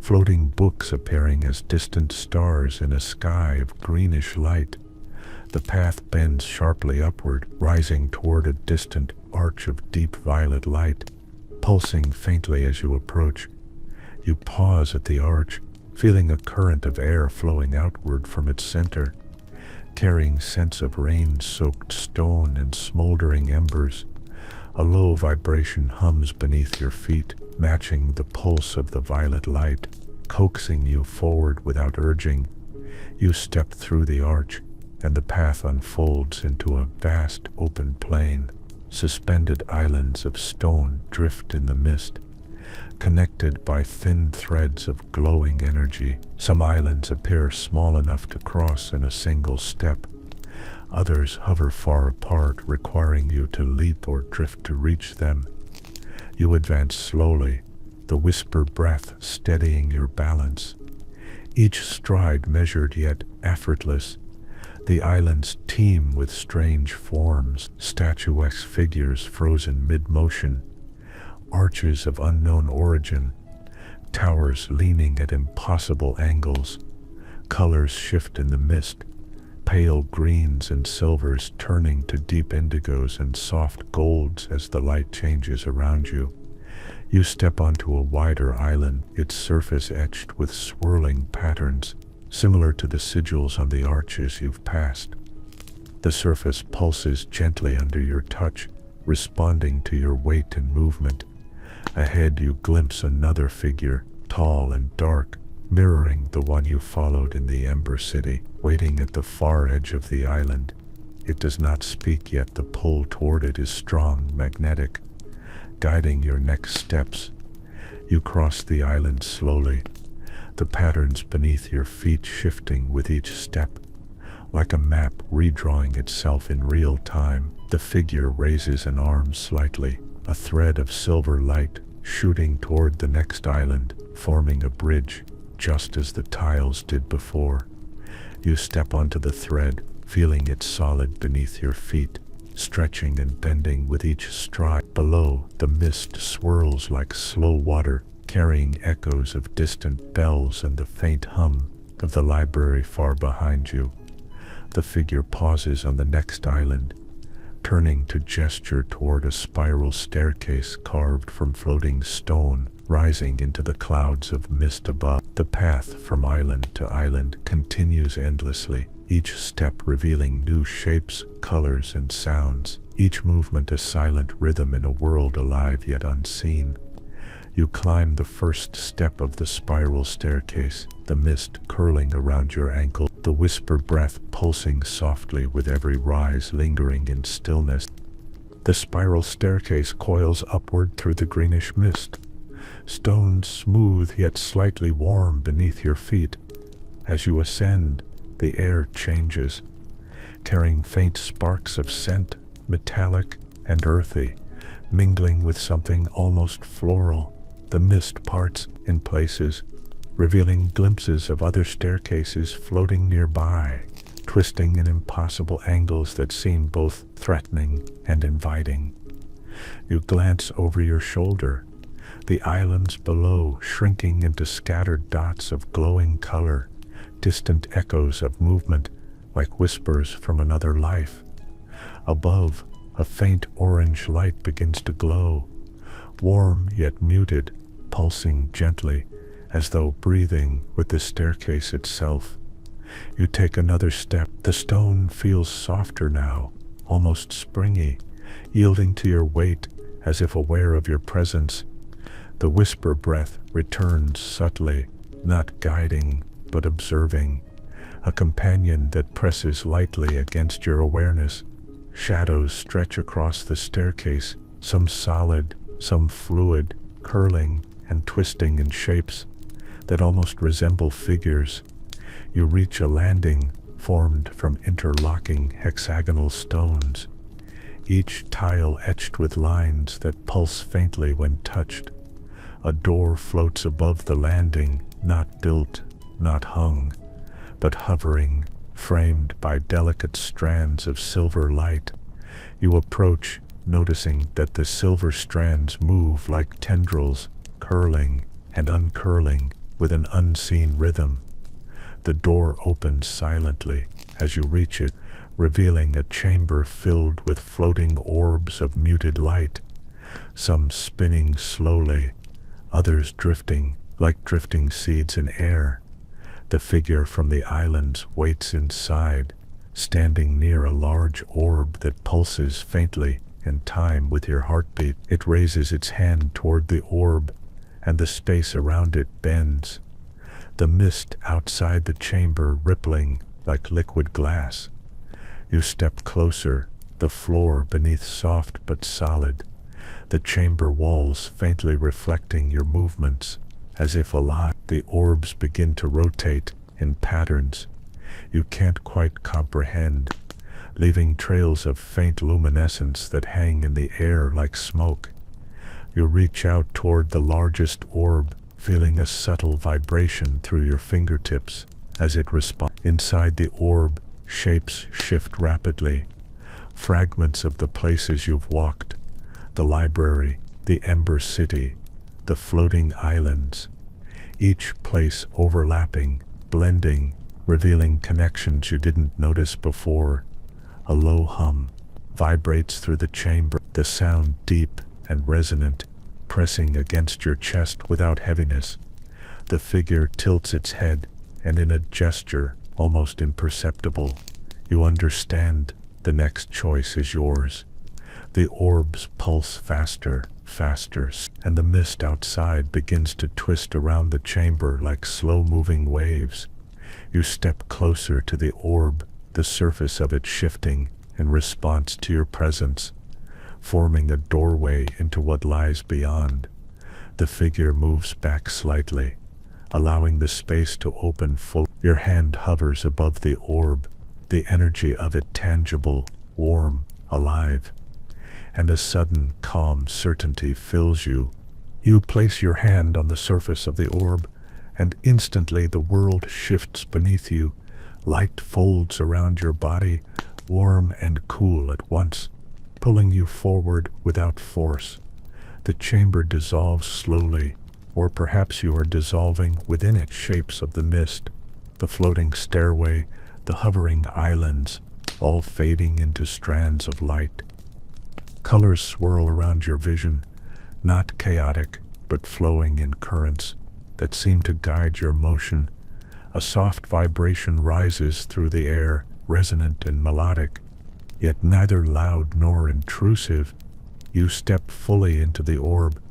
floating books appearing as distant stars in a sky of greenish light. The path bends sharply upward, rising toward a distant arch of deep violet light, pulsing faintly as you approach. You pause at the arch, feeling a current of air flowing outward from its center, carrying scents of rain-soaked stone and smoldering embers. A low vibration hums beneath your feet, matching the pulse of the violet light, coaxing you forward without urging. You step through the arch, and the path unfolds into a vast open plain. Suspended islands of stone drift in the mist, connected by thin threads of glowing energy. Some islands appear small enough to cross in a single step. Others hover far apart, requiring you to leap or drift to reach them. You advance slowly, the whisper breath steadying your balance. Each stride measured yet effortless. The islands teem with strange forms, statuesque figures frozen mid-motion, arches of unknown origin, towers leaning at impossible angles. Colors shift in the mist, pale greens and silvers turning to deep indigos and soft golds as the light changes around you. You step onto a wider island, its surface etched with swirling patterns, similar to the sigils on the arches you've passed. The surface pulses gently under your touch, responding to your weight and movement. Ahead you glimpse another figure, tall and dark, mirroring the one you followed in the Ember City, waiting at the far edge of the island. It does not speak, yet the pull toward it is strong, magnetic, guiding your next steps. You cross the island slowly, the patterns beneath your feet shifting with each step, like a map redrawing itself in real time. The figure raises an arm slightly, a thread of silver light shooting toward the next island, forming a bridge, just as the tiles did before. You step onto the thread, feeling it solid beneath your feet, stretching and bending with each stride. Below, the mist swirls like slow water, carrying echoes of distant bells and the faint hum of the library far behind you. The figure pauses on the next island, turning to gesture toward a spiral staircase carved from floating stone, rising into the clouds of mist above. The path from island to island continues endlessly, each step revealing new shapes, colors, and sounds, each movement a silent rhythm in a world alive yet unseen. You climb the first step of the spiral staircase, the mist curling around your ankle, the whisper breath pulsing softly with every rise, lingering in stillness. The spiral staircase coils upward through the greenish mist, stones smooth yet slightly warm beneath your feet. As you ascend, the air changes, carrying faint sparks of scent, metallic and earthy, mingling with something almost floral. The mist parts in places, revealing glimpses of other staircases floating nearby, twisting in impossible angles that seem both threatening and inviting. You glance over your shoulder, the islands below shrinking into scattered dots of glowing color, distant echoes of movement like whispers from another life. Above, a faint orange light begins to glow, warm yet muted, pulsing gently, as though breathing with the staircase itself. You take another step. The stone feels softer now, almost springy, yielding to your weight as if aware of your presence. The whisper breath returns subtly, not guiding, but observing, a companion that presses lightly against your awareness. Shadows stretch across the staircase, some solid, some fluid, curling and twisting in shapes that almost resemble figures. You reach a landing formed from interlocking hexagonal stones, each tile etched with lines that pulse faintly when touched. A door floats above the landing, not built, not hung, but hovering, framed by delicate strands of silver light. You approach, noticing that the silver strands move like tendrils, curling and uncurling with an unseen rhythm. The door opens silently as you reach it, revealing a chamber filled with floating orbs of muted light, some spinning slowly, others drifting like drifting seeds in air. The figure from the islands waits inside, standing near a large orb that pulses faintly in time with your heartbeat. It raises its hand toward the orb, and the space around it bends, the mist outside the chamber rippling like liquid glass. You step closer, the floor beneath soft but solid, the chamber walls faintly reflecting your movements, as if alive. The orbs begin to rotate in patterns you can't quite comprehend, leaving trails of faint luminescence that hang in the air like smoke. You reach out toward the largest orb, feeling a subtle vibration through your fingertips as it responds. Inside the orb, shapes shift rapidly, fragments of the places you've walked, the library, the Ember City, the floating islands, each place overlapping, blending, revealing connections you didn't notice before. A low hum vibrates through the chamber, the sound deep and resonant, pressing against your chest without heaviness. The figure tilts its head, and in a gesture almost imperceptible, you understand the next choice is yours. The orbs pulse faster, faster, and the mist outside begins to twist around the chamber like slow-moving waves. You step closer to the orb, the surface of it shifting in response to your presence, forming a doorway into what lies beyond. The figure moves back slightly, allowing the space to open full. Your hand hovers above the orb, the energy of it tangible, warm, alive, and a sudden calm certainty fills you. You place your hand on the surface of the orb, and instantly the world shifts beneath you. Light folds around your body, warm and cool at once, pulling you forward without force. The chamber dissolves slowly, or perhaps you are dissolving within it. Shapes of the mist, the floating stairway, the hovering islands, all fading into strands of light. Colors swirl around your vision, not chaotic, but flowing in currents that seem to guide your motion. A soft vibration rises through the air, resonant and melodic, yet neither loud nor intrusive. You step fully into the orb,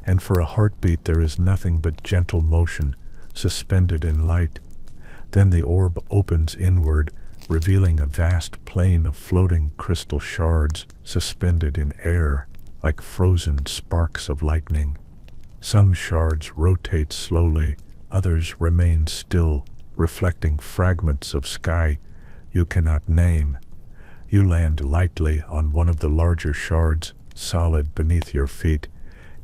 and for a heartbeat there is nothing but gentle motion, suspended in light. Then the orb opens inward, revealing a vast plain of floating crystal shards suspended in air, like frozen sparks of lightning. Some shards rotate slowly, others remain still, reflecting fragments of sky you cannot name. You land lightly on one of the larger shards, solid beneath your feet,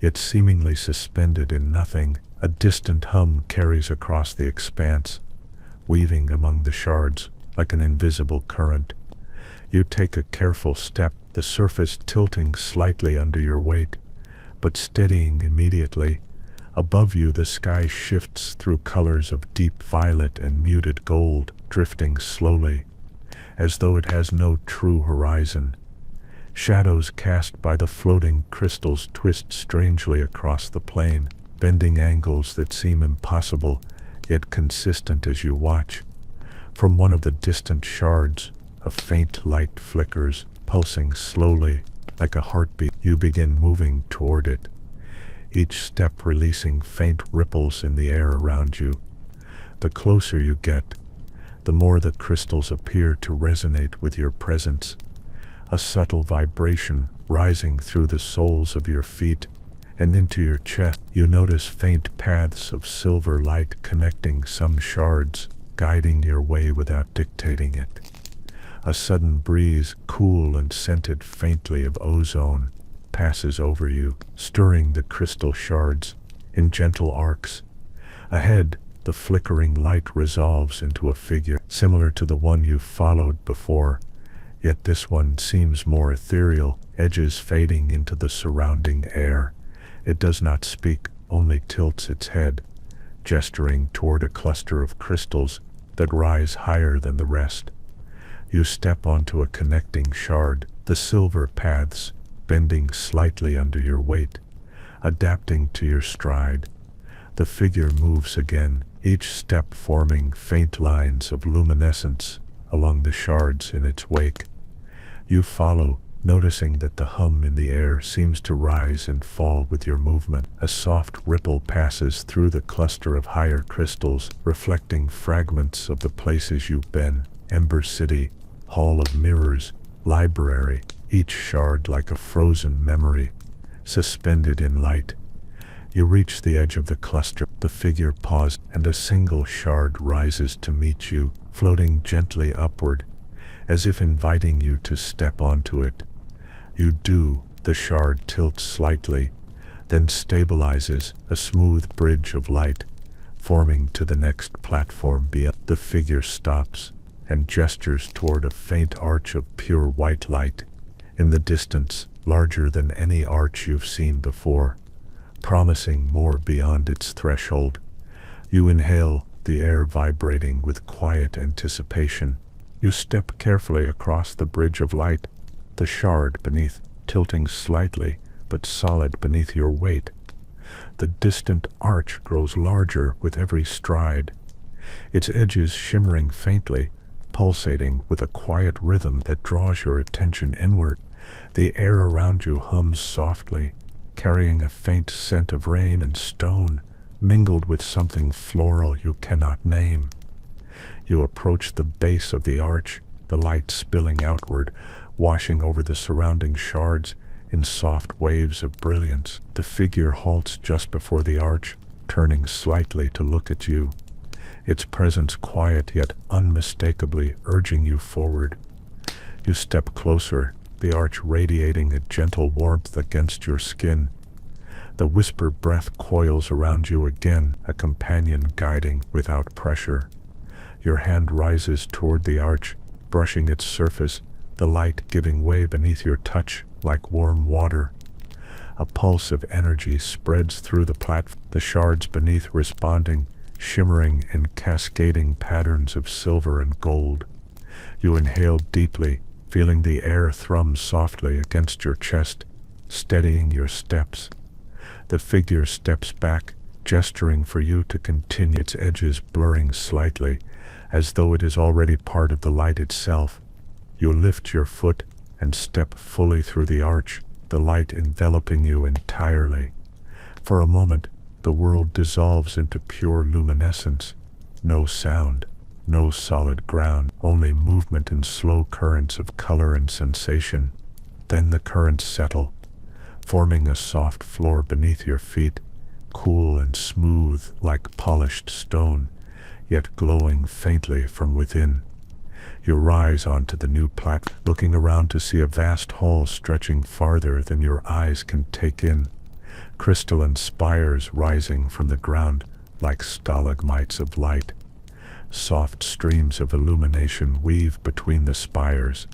yet seemingly suspended in nothing. A distant hum carries across the expanse, weaving among the shards like an invisible current. You take a careful step, the surface tilting slightly under your weight, but steadying immediately. Above you the sky shifts through colors of deep violet and muted gold, drifting slowly, as though it has no true horizon. Shadows cast by the floating crystals twist strangely across the plain, bending angles that seem impossible, yet consistent as you watch. From one of the distant shards, a faint light flickers, pulsing slowly, like a heartbeat. You begin moving toward it, each step releasing faint ripples in the air around you. The closer you get, the more the crystals appear to resonate with your presence, a subtle vibration rising through the soles of your feet and into your chest. You notice faint paths of silver light connecting some shards, guiding your way without dictating it. A sudden breeze, cool and scented faintly of ozone, passes over you, stirring the crystal shards. in gentle arcs. Ahead, the flickering light resolves into a figure similar to the one you followed before, yet this one seems more ethereal, edges fading into the surrounding air. It does not speak, only tilts its head, gesturing toward a cluster of crystals that rise higher than the rest. You step onto a connecting shard, the silver paths bending slightly under your weight, adapting to your stride. The figure moves again, each step forming faint lines of luminescence along the shards in its wake. You follow, noticing that the hum in the air seems to rise and fall with your movement. A soft ripple passes through the cluster of higher crystals, reflecting fragments of the places you've been: Ember City, Hall of Mirrors, Library, each shard like a frozen memory, suspended in light. You reach the edge of the cluster. The figure pauses, and a single shard rises to meet you, floating gently upward, as if inviting you to step onto it. You do. The shard tilts slightly, then stabilizes, a smooth bridge of light, forming to the next platform beyond. The figure stops and gestures toward a faint arch of pure white light, in the distance, larger than any arch you've seen before, promising more beyond its threshold. You inhale, the air vibrating with quiet anticipation. You step carefully across the bridge of light, the shard beneath tilting slightly but solid beneath your weight. The distant arch grows larger with every stride, its edges shimmering faintly, pulsating with a quiet rhythm that draws your attention inward. The air around you hums softly, carrying a faint scent of rain and stone, mingled with something floral you cannot name. You approach the base of the arch, the light spilling outward, washing over the surrounding shards in soft waves of brilliance. The figure halts just before the arch, turning slightly to look at you, its presence quiet yet unmistakably urging you forward. You step closer, the arch radiating a gentle warmth against your skin. The whisper breath coils around you again, a companion guiding without pressure. Your hand rises toward the arch, brushing its surface, the light giving way beneath your touch like warm water. A pulse of energy spreads through the platform, the shards beneath responding, shimmering in cascading patterns of silver and gold. You inhale deeply, feeling the air thrum softly against your chest, steadying your steps. The figure steps back, gesturing for you to continue, its edges blurring slightly, as though it is already part of the light itself. You lift your foot and step fully through the arch, the light enveloping you entirely. For a moment, the world dissolves into pure luminescence. No sound, no solid ground, only movement in slow currents of color and sensation. Then the currents settle, forming a soft floor beneath your feet, cool and smooth like polished stone, yet glowing faintly from within. You rise onto the new platform, looking around to see a vast hall stretching farther than your eyes can take in, crystalline spires rising from the ground like stalagmites of light. Soft streams of illumination weave between the spires,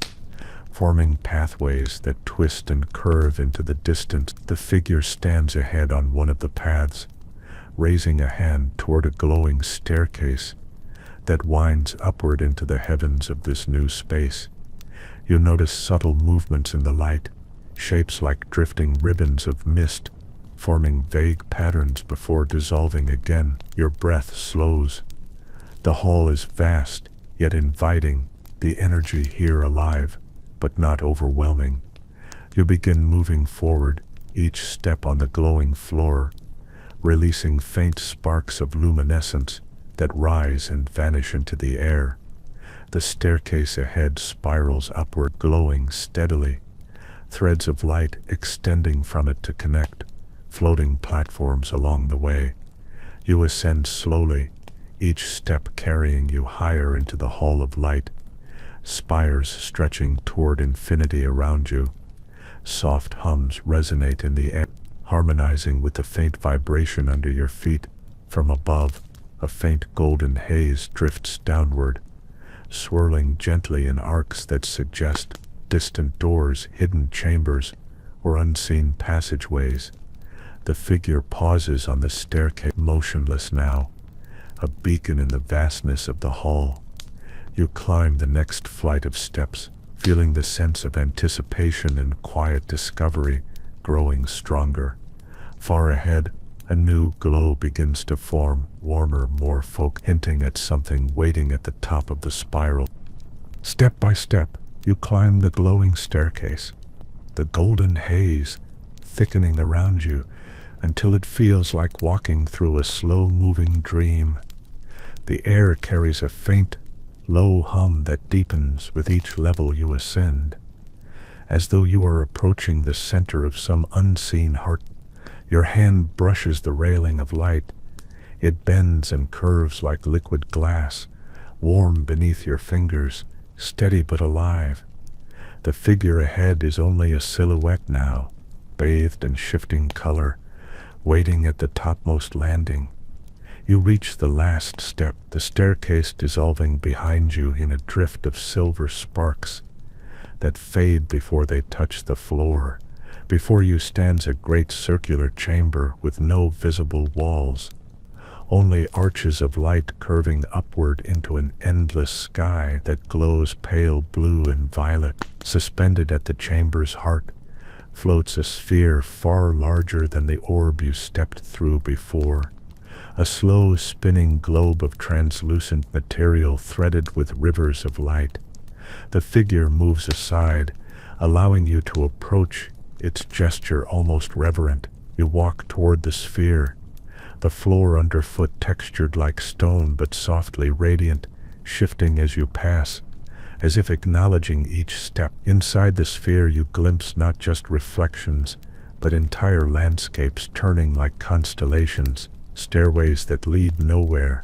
forming pathways that twist and curve into the distance. The figure stands ahead on one of the paths, raising a hand toward a glowing staircase that winds upward into the heavens of this new space. You notice subtle movements in the light, shapes like drifting ribbons of mist, forming vague patterns before dissolving again. Your breath slows. The hall is vast, yet inviting, the energy here alive, but not overwhelming. You begin moving forward, each step on the glowing floor, releasing faint sparks of luminescence that rise and vanish into the air. The staircase ahead spirals upward, glowing steadily, threads of light extending from it to connect, floating platforms along the way. You ascend slowly, each step carrying you higher into the hall of light, spires stretching toward infinity around you. Soft hums resonate in the air, harmonizing with the faint vibration under your feet. From above, a faint golden haze drifts downward, swirling gently in arcs that suggest distant doors, hidden chambers, or unseen passageways. The figure pauses on the staircase, motionless now, a beacon in the vastness of the hall. You climb the next flight of steps, feeling the sense of anticipation and quiet discovery growing stronger. Far ahead, a new glow begins to form, warmer, more focused, hinting at something waiting at the top of the spiral. Step by step, you climb the glowing staircase, the golden haze thickening around you until it feels like walking through a slow-moving dream. The air carries a faint, low hum that deepens with each level you ascend, as though you are approaching the center of some unseen heart. Your hand brushes the railing of light. It bends and curves like liquid glass, warm beneath your fingers, steady but alive. The figure ahead is only a silhouette now, bathed in shifting color, waiting at the topmost landing. You reach the last step, the staircase dissolving behind you in a drift of silver sparks that fade before they touch the floor. Before you stands a great circular chamber with no visible walls, only arches of light curving upward into an endless sky that glows pale blue and violet. Suspended at the chamber's heart floats a sphere far larger than the orb you stepped through before, a slow spinning globe of translucent material threaded with rivers of light. The figure moves aside, allowing you to approach, its gesture almost reverent. You walk toward the sphere, the floor underfoot textured like stone but softly radiant, shifting as you pass, as if acknowledging each step. Inside the sphere you glimpse not just reflections, but entire landscapes turning like constellations, stairways that lead nowhere,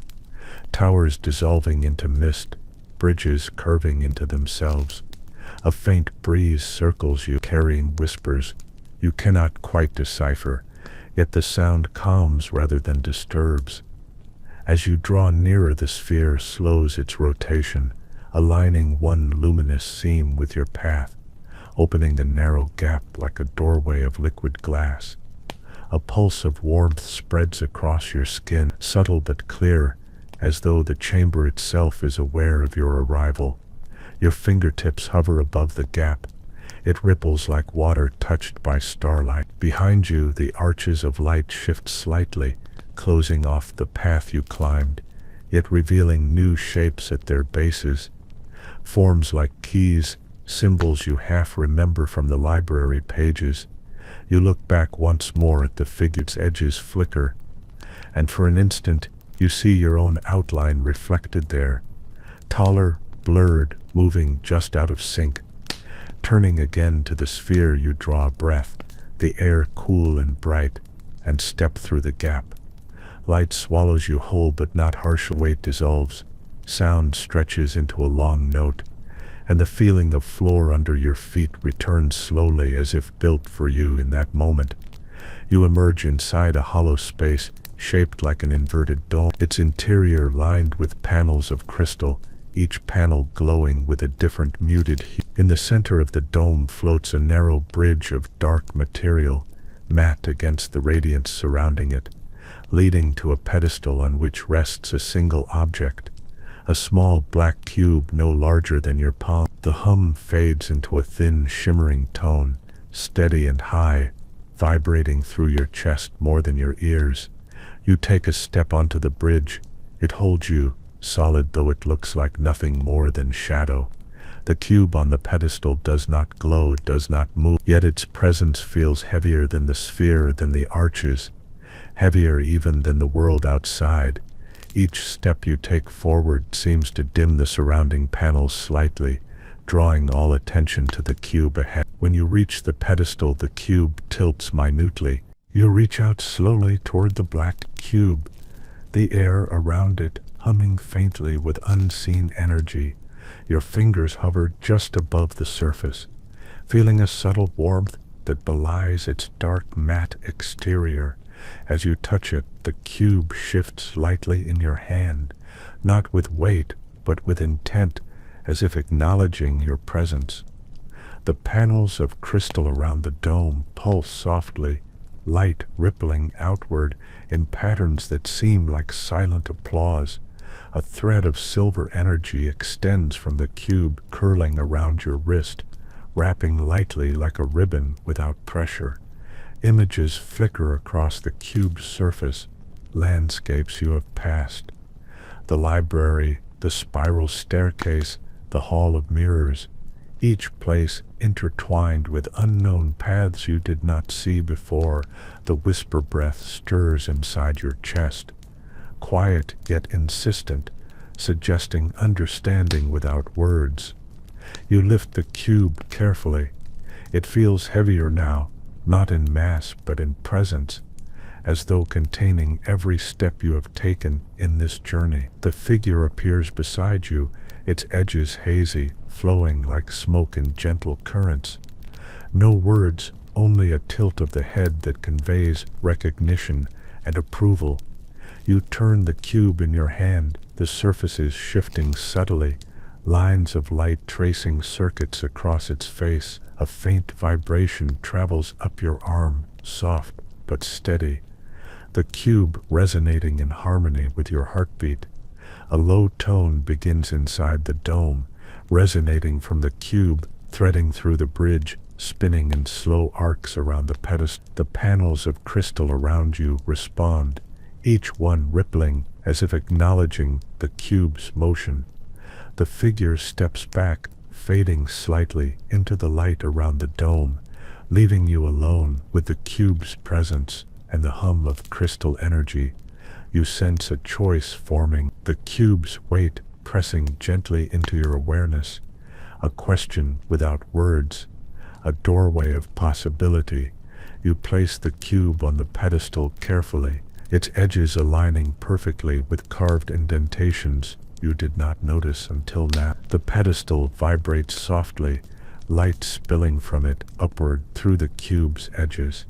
towers dissolving into mist, bridges curving into themselves. A faint breeze circles you, carrying whispers you cannot quite decipher, yet the sound calms rather than disturbs. As you draw nearer, the sphere slows its rotation, aligning one luminous seam with your path, opening a narrow gap like a doorway of liquid glass. A pulse of warmth spreads across your skin, subtle but clear, as though the chamber itself is aware of your arrival. Your fingertips hover above the gap. It ripples like water touched by starlight. Behind you, the arches of light shift slightly, closing off the path you climbed, yet revealing new shapes at their bases. Forms like keys, symbols you half remember from the library pages. You look back once more at the figure's edges flicker, and for an instant you see your own outline reflected there, taller, blurred, moving just out of sync. Turning again to the sphere, you draw a breath, the air cool and bright, and step through the gap. Light swallows you whole but not harsh. Weight dissolves, sound stretches into a long note, and the feeling of floor under your feet returns slowly as if built for you in that moment. You emerge inside a hollow space shaped like an inverted dome, its interior lined with panels of crystal, each panel glowing with a different muted hue. In the center of the dome floats a narrow bridge of dark material, matte against the radiance surrounding it, leading to a pedestal on which rests a single object, a small black cube no larger than your palm. The hum fades into a thin, shimmering tone, steady and high, vibrating through your chest more than your ears. You take a step onto the bridge. It holds you, solid though it looks like nothing more than shadow. The cube on the pedestal does not glow, does not move, yet its presence feels heavier than the sphere, than the arches, heavier even than the world outside. Each step you take forward seems to dim the surrounding panels slightly, drawing all attention to the cube ahead. When you reach the pedestal, the cube tilts minutely. You reach out slowly toward the black cube, the air around it humming faintly with unseen energy. Your fingers hover just above the surface, feeling a subtle warmth that belies its dark matte exterior. As you touch it, the cube shifts lightly in your hand, not with weight, but with intent, as if acknowledging your presence. The panels of crystal around the dome pulse softly, light rippling outward in patterns that seem like silent applause. A thread of silver energy extends from the cube, curling around your wrist, wrapping lightly like a ribbon without pressure. Images flicker across the cube's surface, landscapes you have passed. The library, the spiral staircase, the hall of mirrors, each place intertwined with unknown paths you did not see before. The whisper breath stirs inside your chest, quiet yet insistent, suggesting understanding without words. You lift the cube carefully. It feels heavier now, not in mass but in presence, as though containing every step you have taken in this journey. The figure appears beside you, its edges hazy, flowing like smoke in gentle currents. No words, only a tilt of the head that conveys recognition and approval. You turn the cube in your hand, the surfaces shifting subtly, lines of light tracing circuits across its face. A faint vibration travels up your arm, soft but steady, the cube resonating in harmony with your heartbeat. A low tone begins inside the dome, resonating from the cube, threading through the bridge, spinning in slow arcs around the pedestal. The panels of crystal around you respond, each one rippling as if acknowledging the cube's motion. The figure steps back, fading slightly into the light around the dome, leaving you alone with the cube's presence and the hum of crystal energy. You sense a choice forming, the cube's weight pressing gently into your awareness, a question without words, a doorway of possibility. You place the cube on the pedestal carefully, its edges aligning perfectly with carved indentations you did not notice until now. The pedestal vibrates softly, light spilling from it upward through the cube's edges.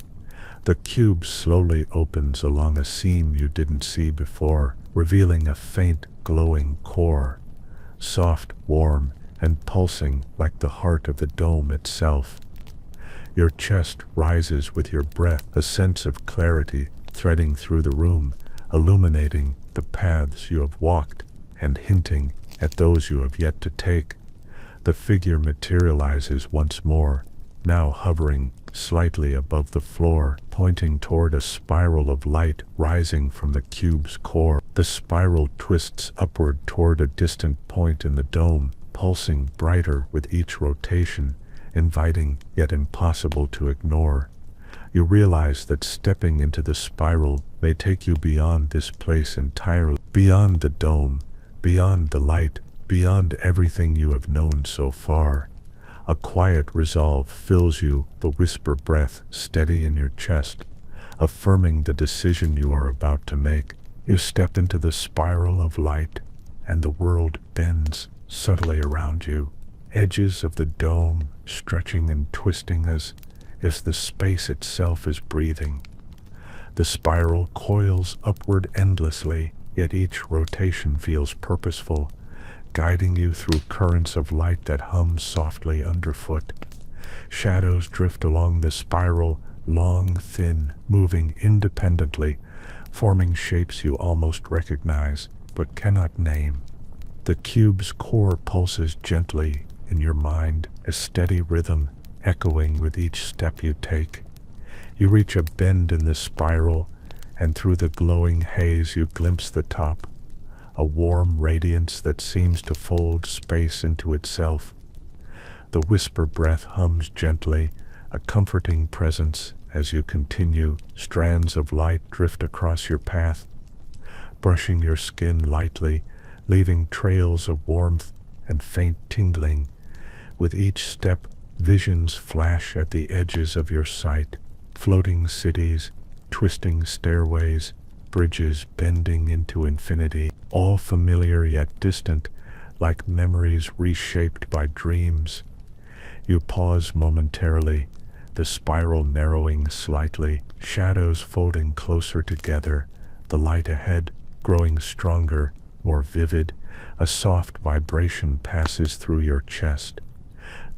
The cube slowly opens along a seam you didn't see before, revealing a faint, glowing core, soft, warm, and pulsing like the heart of the dome itself. Your chest rises with your breath, a sense of clarity threading through the room, illuminating the paths you have walked and hinting at those you have yet to take. The figure materializes once more, now hovering slightly above the floor, pointing toward a spiral of light rising from the cube's core. The spiral twists upward toward a distant point in the dome, pulsing brighter with each rotation, inviting yet impossible to ignore. You realize that stepping into the spiral may take you beyond this place entirely, beyond the dome, beyond the light, beyond everything you have known so far. A quiet resolve fills you, the whisper breath steady in your chest, affirming the decision you are about to make. You step into the spiral of light, and the world bends subtly around you, edges of the dome stretching and twisting as if the space itself is breathing. The spiral coils upward endlessly, yet each rotation feels purposeful, guiding you through currents of light that hum softly underfoot. Shadows drift along the spiral, long, thin, moving independently, forming shapes you almost recognize, but cannot name. The cube's core pulses gently in your mind, a steady rhythm echoing with each step you take. You reach a bend in the spiral, and through the glowing haze you glimpse the top, a warm radiance that seems to fold space into itself. The whisper breath hums gently, a comforting presence as you continue. Strands of light drift across your path, brushing your skin lightly, leaving trails of warmth and faint tingling. With each step, visions flash at the edges of your sight, floating cities, twisting stairways, bridges bending into infinity, all familiar yet distant, like memories reshaped by dreams. You pause momentarily, the spiral narrowing slightly, shadows folding closer together, the light ahead growing stronger, more vivid. A soft vibration passes through your chest,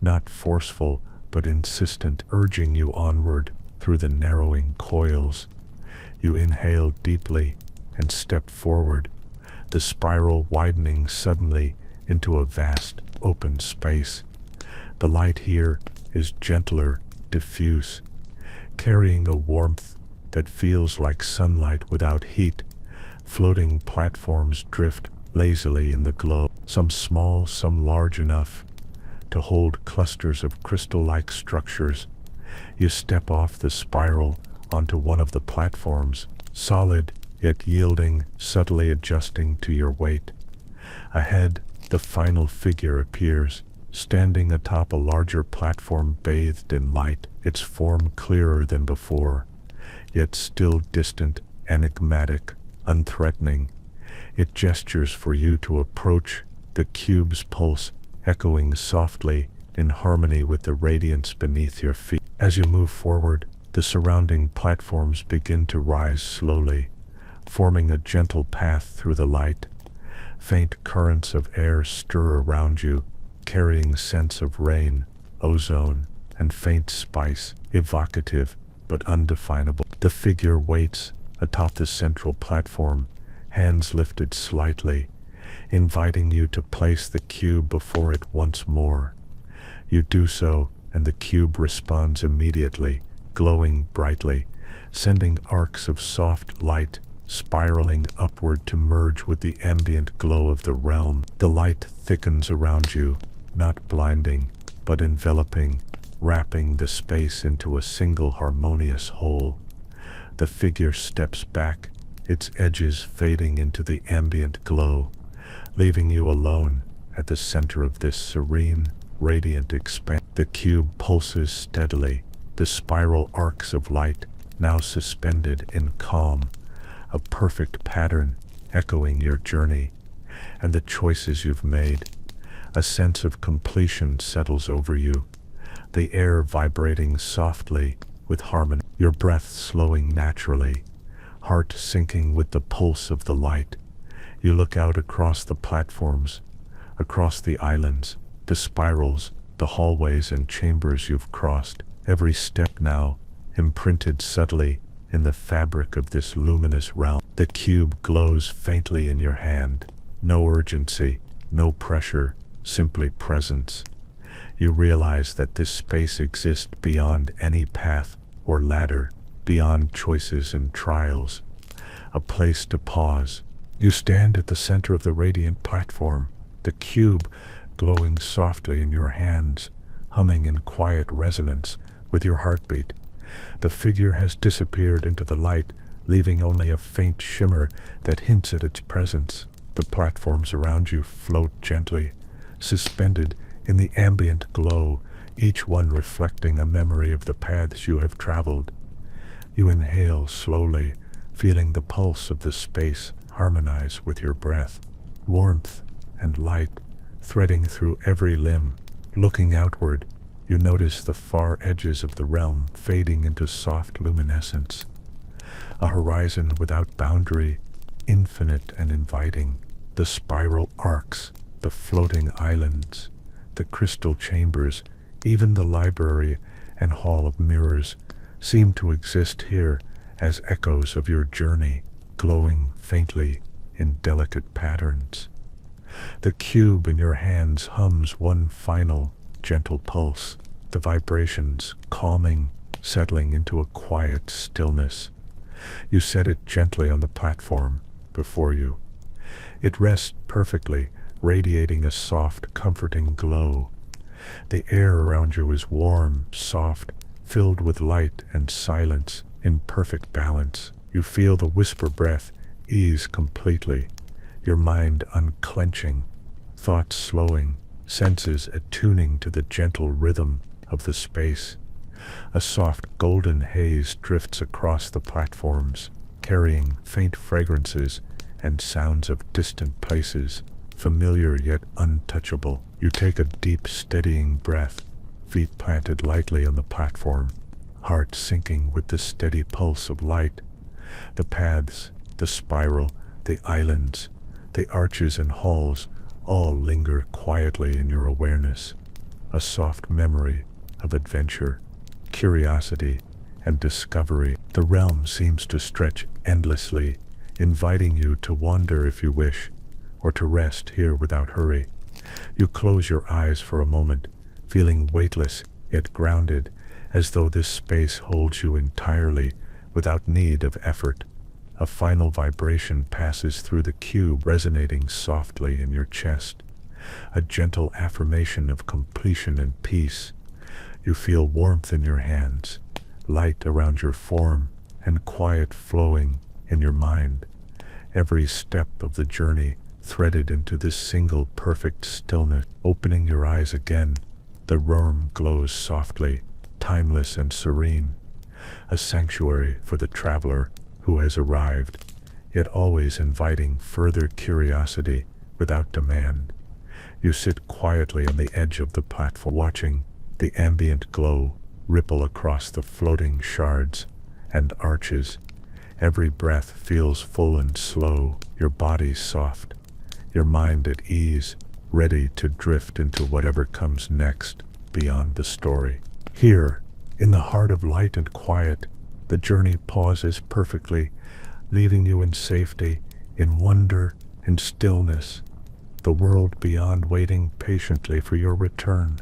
not forceful but insistent, urging you onward through the narrowing coils. You inhale deeply and step forward, the spiral widening suddenly into a vast, open space. The light here is gentler, diffuse, carrying a warmth that feels like sunlight without heat. Floating platforms drift lazily in the glow, some small, some large enough to hold clusters of crystal-like structures. You step off the spiral onto one of the platforms, solid yet yielding, subtly adjusting to your weight. Ahead, the final figure appears, standing atop a larger platform bathed in light, its form clearer than before, yet still distant, enigmatic, unthreatening. It gestures for you to approach, the cube's pulse echoing softly in harmony with the radiance beneath your feet. As you move forward, the surrounding platforms begin to rise slowly, forming a gentle path through the light. Faint currents of air stir around you, carrying scents of rain, ozone, and faint spice, evocative but undefinable. The figure waits atop the central platform, hands lifted slightly, inviting you to place the cube before it once more. You do so, and the cube responds immediately, glowing brightly, sending arcs of soft light spiraling upward to merge with the ambient glow of the realm. The light thickens around you, not blinding, but enveloping, wrapping the space into a single harmonious whole. The figure steps back, its edges fading into the ambient glow, leaving you alone at the center of this serene, radiant expanse. The cube pulses steadily, the spiral arcs of light now suspended in calm, a perfect pattern echoing your journey and the choices you've made. A sense of completion settles over you, the air vibrating softly with harmony, your breath slowing naturally, heart syncing with the pulse of the light. You look out across the platforms, across the islands, the spirals, the hallways and chambers you've crossed, every step now imprinted subtly in the fabric of this luminous realm. The cube glows faintly in your hand, no urgency, no pressure, simply presence. You realize that this space exists beyond any path or ladder, beyond choices and trials, a place to pause. You stand at the center of the radiant platform, the cube glowing softly in your hands, humming in quiet resonance with your heartbeat. The figure has disappeared into the light, leaving only a faint shimmer that hints at its presence. The platforms around you float gently, suspended in the ambient glow, each one reflecting a memory of the paths you have traveled. You inhale slowly, feeling the pulse of the space harmonize with your breath, warmth and light threading through every limb. Looking outward, you notice the far edges of the realm fading into soft luminescence, a horizon without boundary, infinite and inviting. The spiral arcs, the floating islands, the crystal chambers, even the library and hall of mirrors seem to exist here as echoes of your journey, glowing faintly in delicate patterns. The cube in your hands hums one final, gentle pulse, the vibrations calming, settling into a quiet stillness. You set it gently on the platform before you. It rests perfectly, radiating a soft, comforting glow. The air around you is warm, soft, filled with light and silence in perfect balance. You feel the whisper breath ease completely, your mind unclenching, thoughts slowing, senses attuning to the gentle rhythm of the space. A soft golden haze drifts across the platforms, carrying faint fragrances and sounds of distant places, familiar yet untouchable. You take a deep, steadying breath, feet planted lightly on the platform, heart sinking with the steady pulse of light. The paths, the spiral, the islands, the arches and halls all linger quietly in your awareness, a soft memory of adventure, curiosity, and discovery. The realm seems to stretch endlessly, inviting you to wander if you wish, or to rest here without hurry. You close your eyes for a moment, feeling weightless yet grounded, as though this space holds you entirely without need of effort. A final vibration passes through the cube, resonating softly in your chest, a gentle affirmation of completion and peace. You feel warmth in your hands, light around your form, and quiet flowing in your mind. Every step of the journey threaded into this single perfect stillness. Opening your eyes again, the realm glows softly, timeless and serene, a sanctuary for the traveler who has arrived, yet always inviting further curiosity without demand. You sit quietly on the edge of the platform, watching the ambient glow ripple across the floating shards and arches. Every breath feels full and slow, your body soft, your mind at ease, ready to drift into whatever comes next beyond the story. Here, in the heart of light and quiet, the journey pauses perfectly, leaving you in safety, in wonder, in stillness, the world beyond waiting patiently for your return.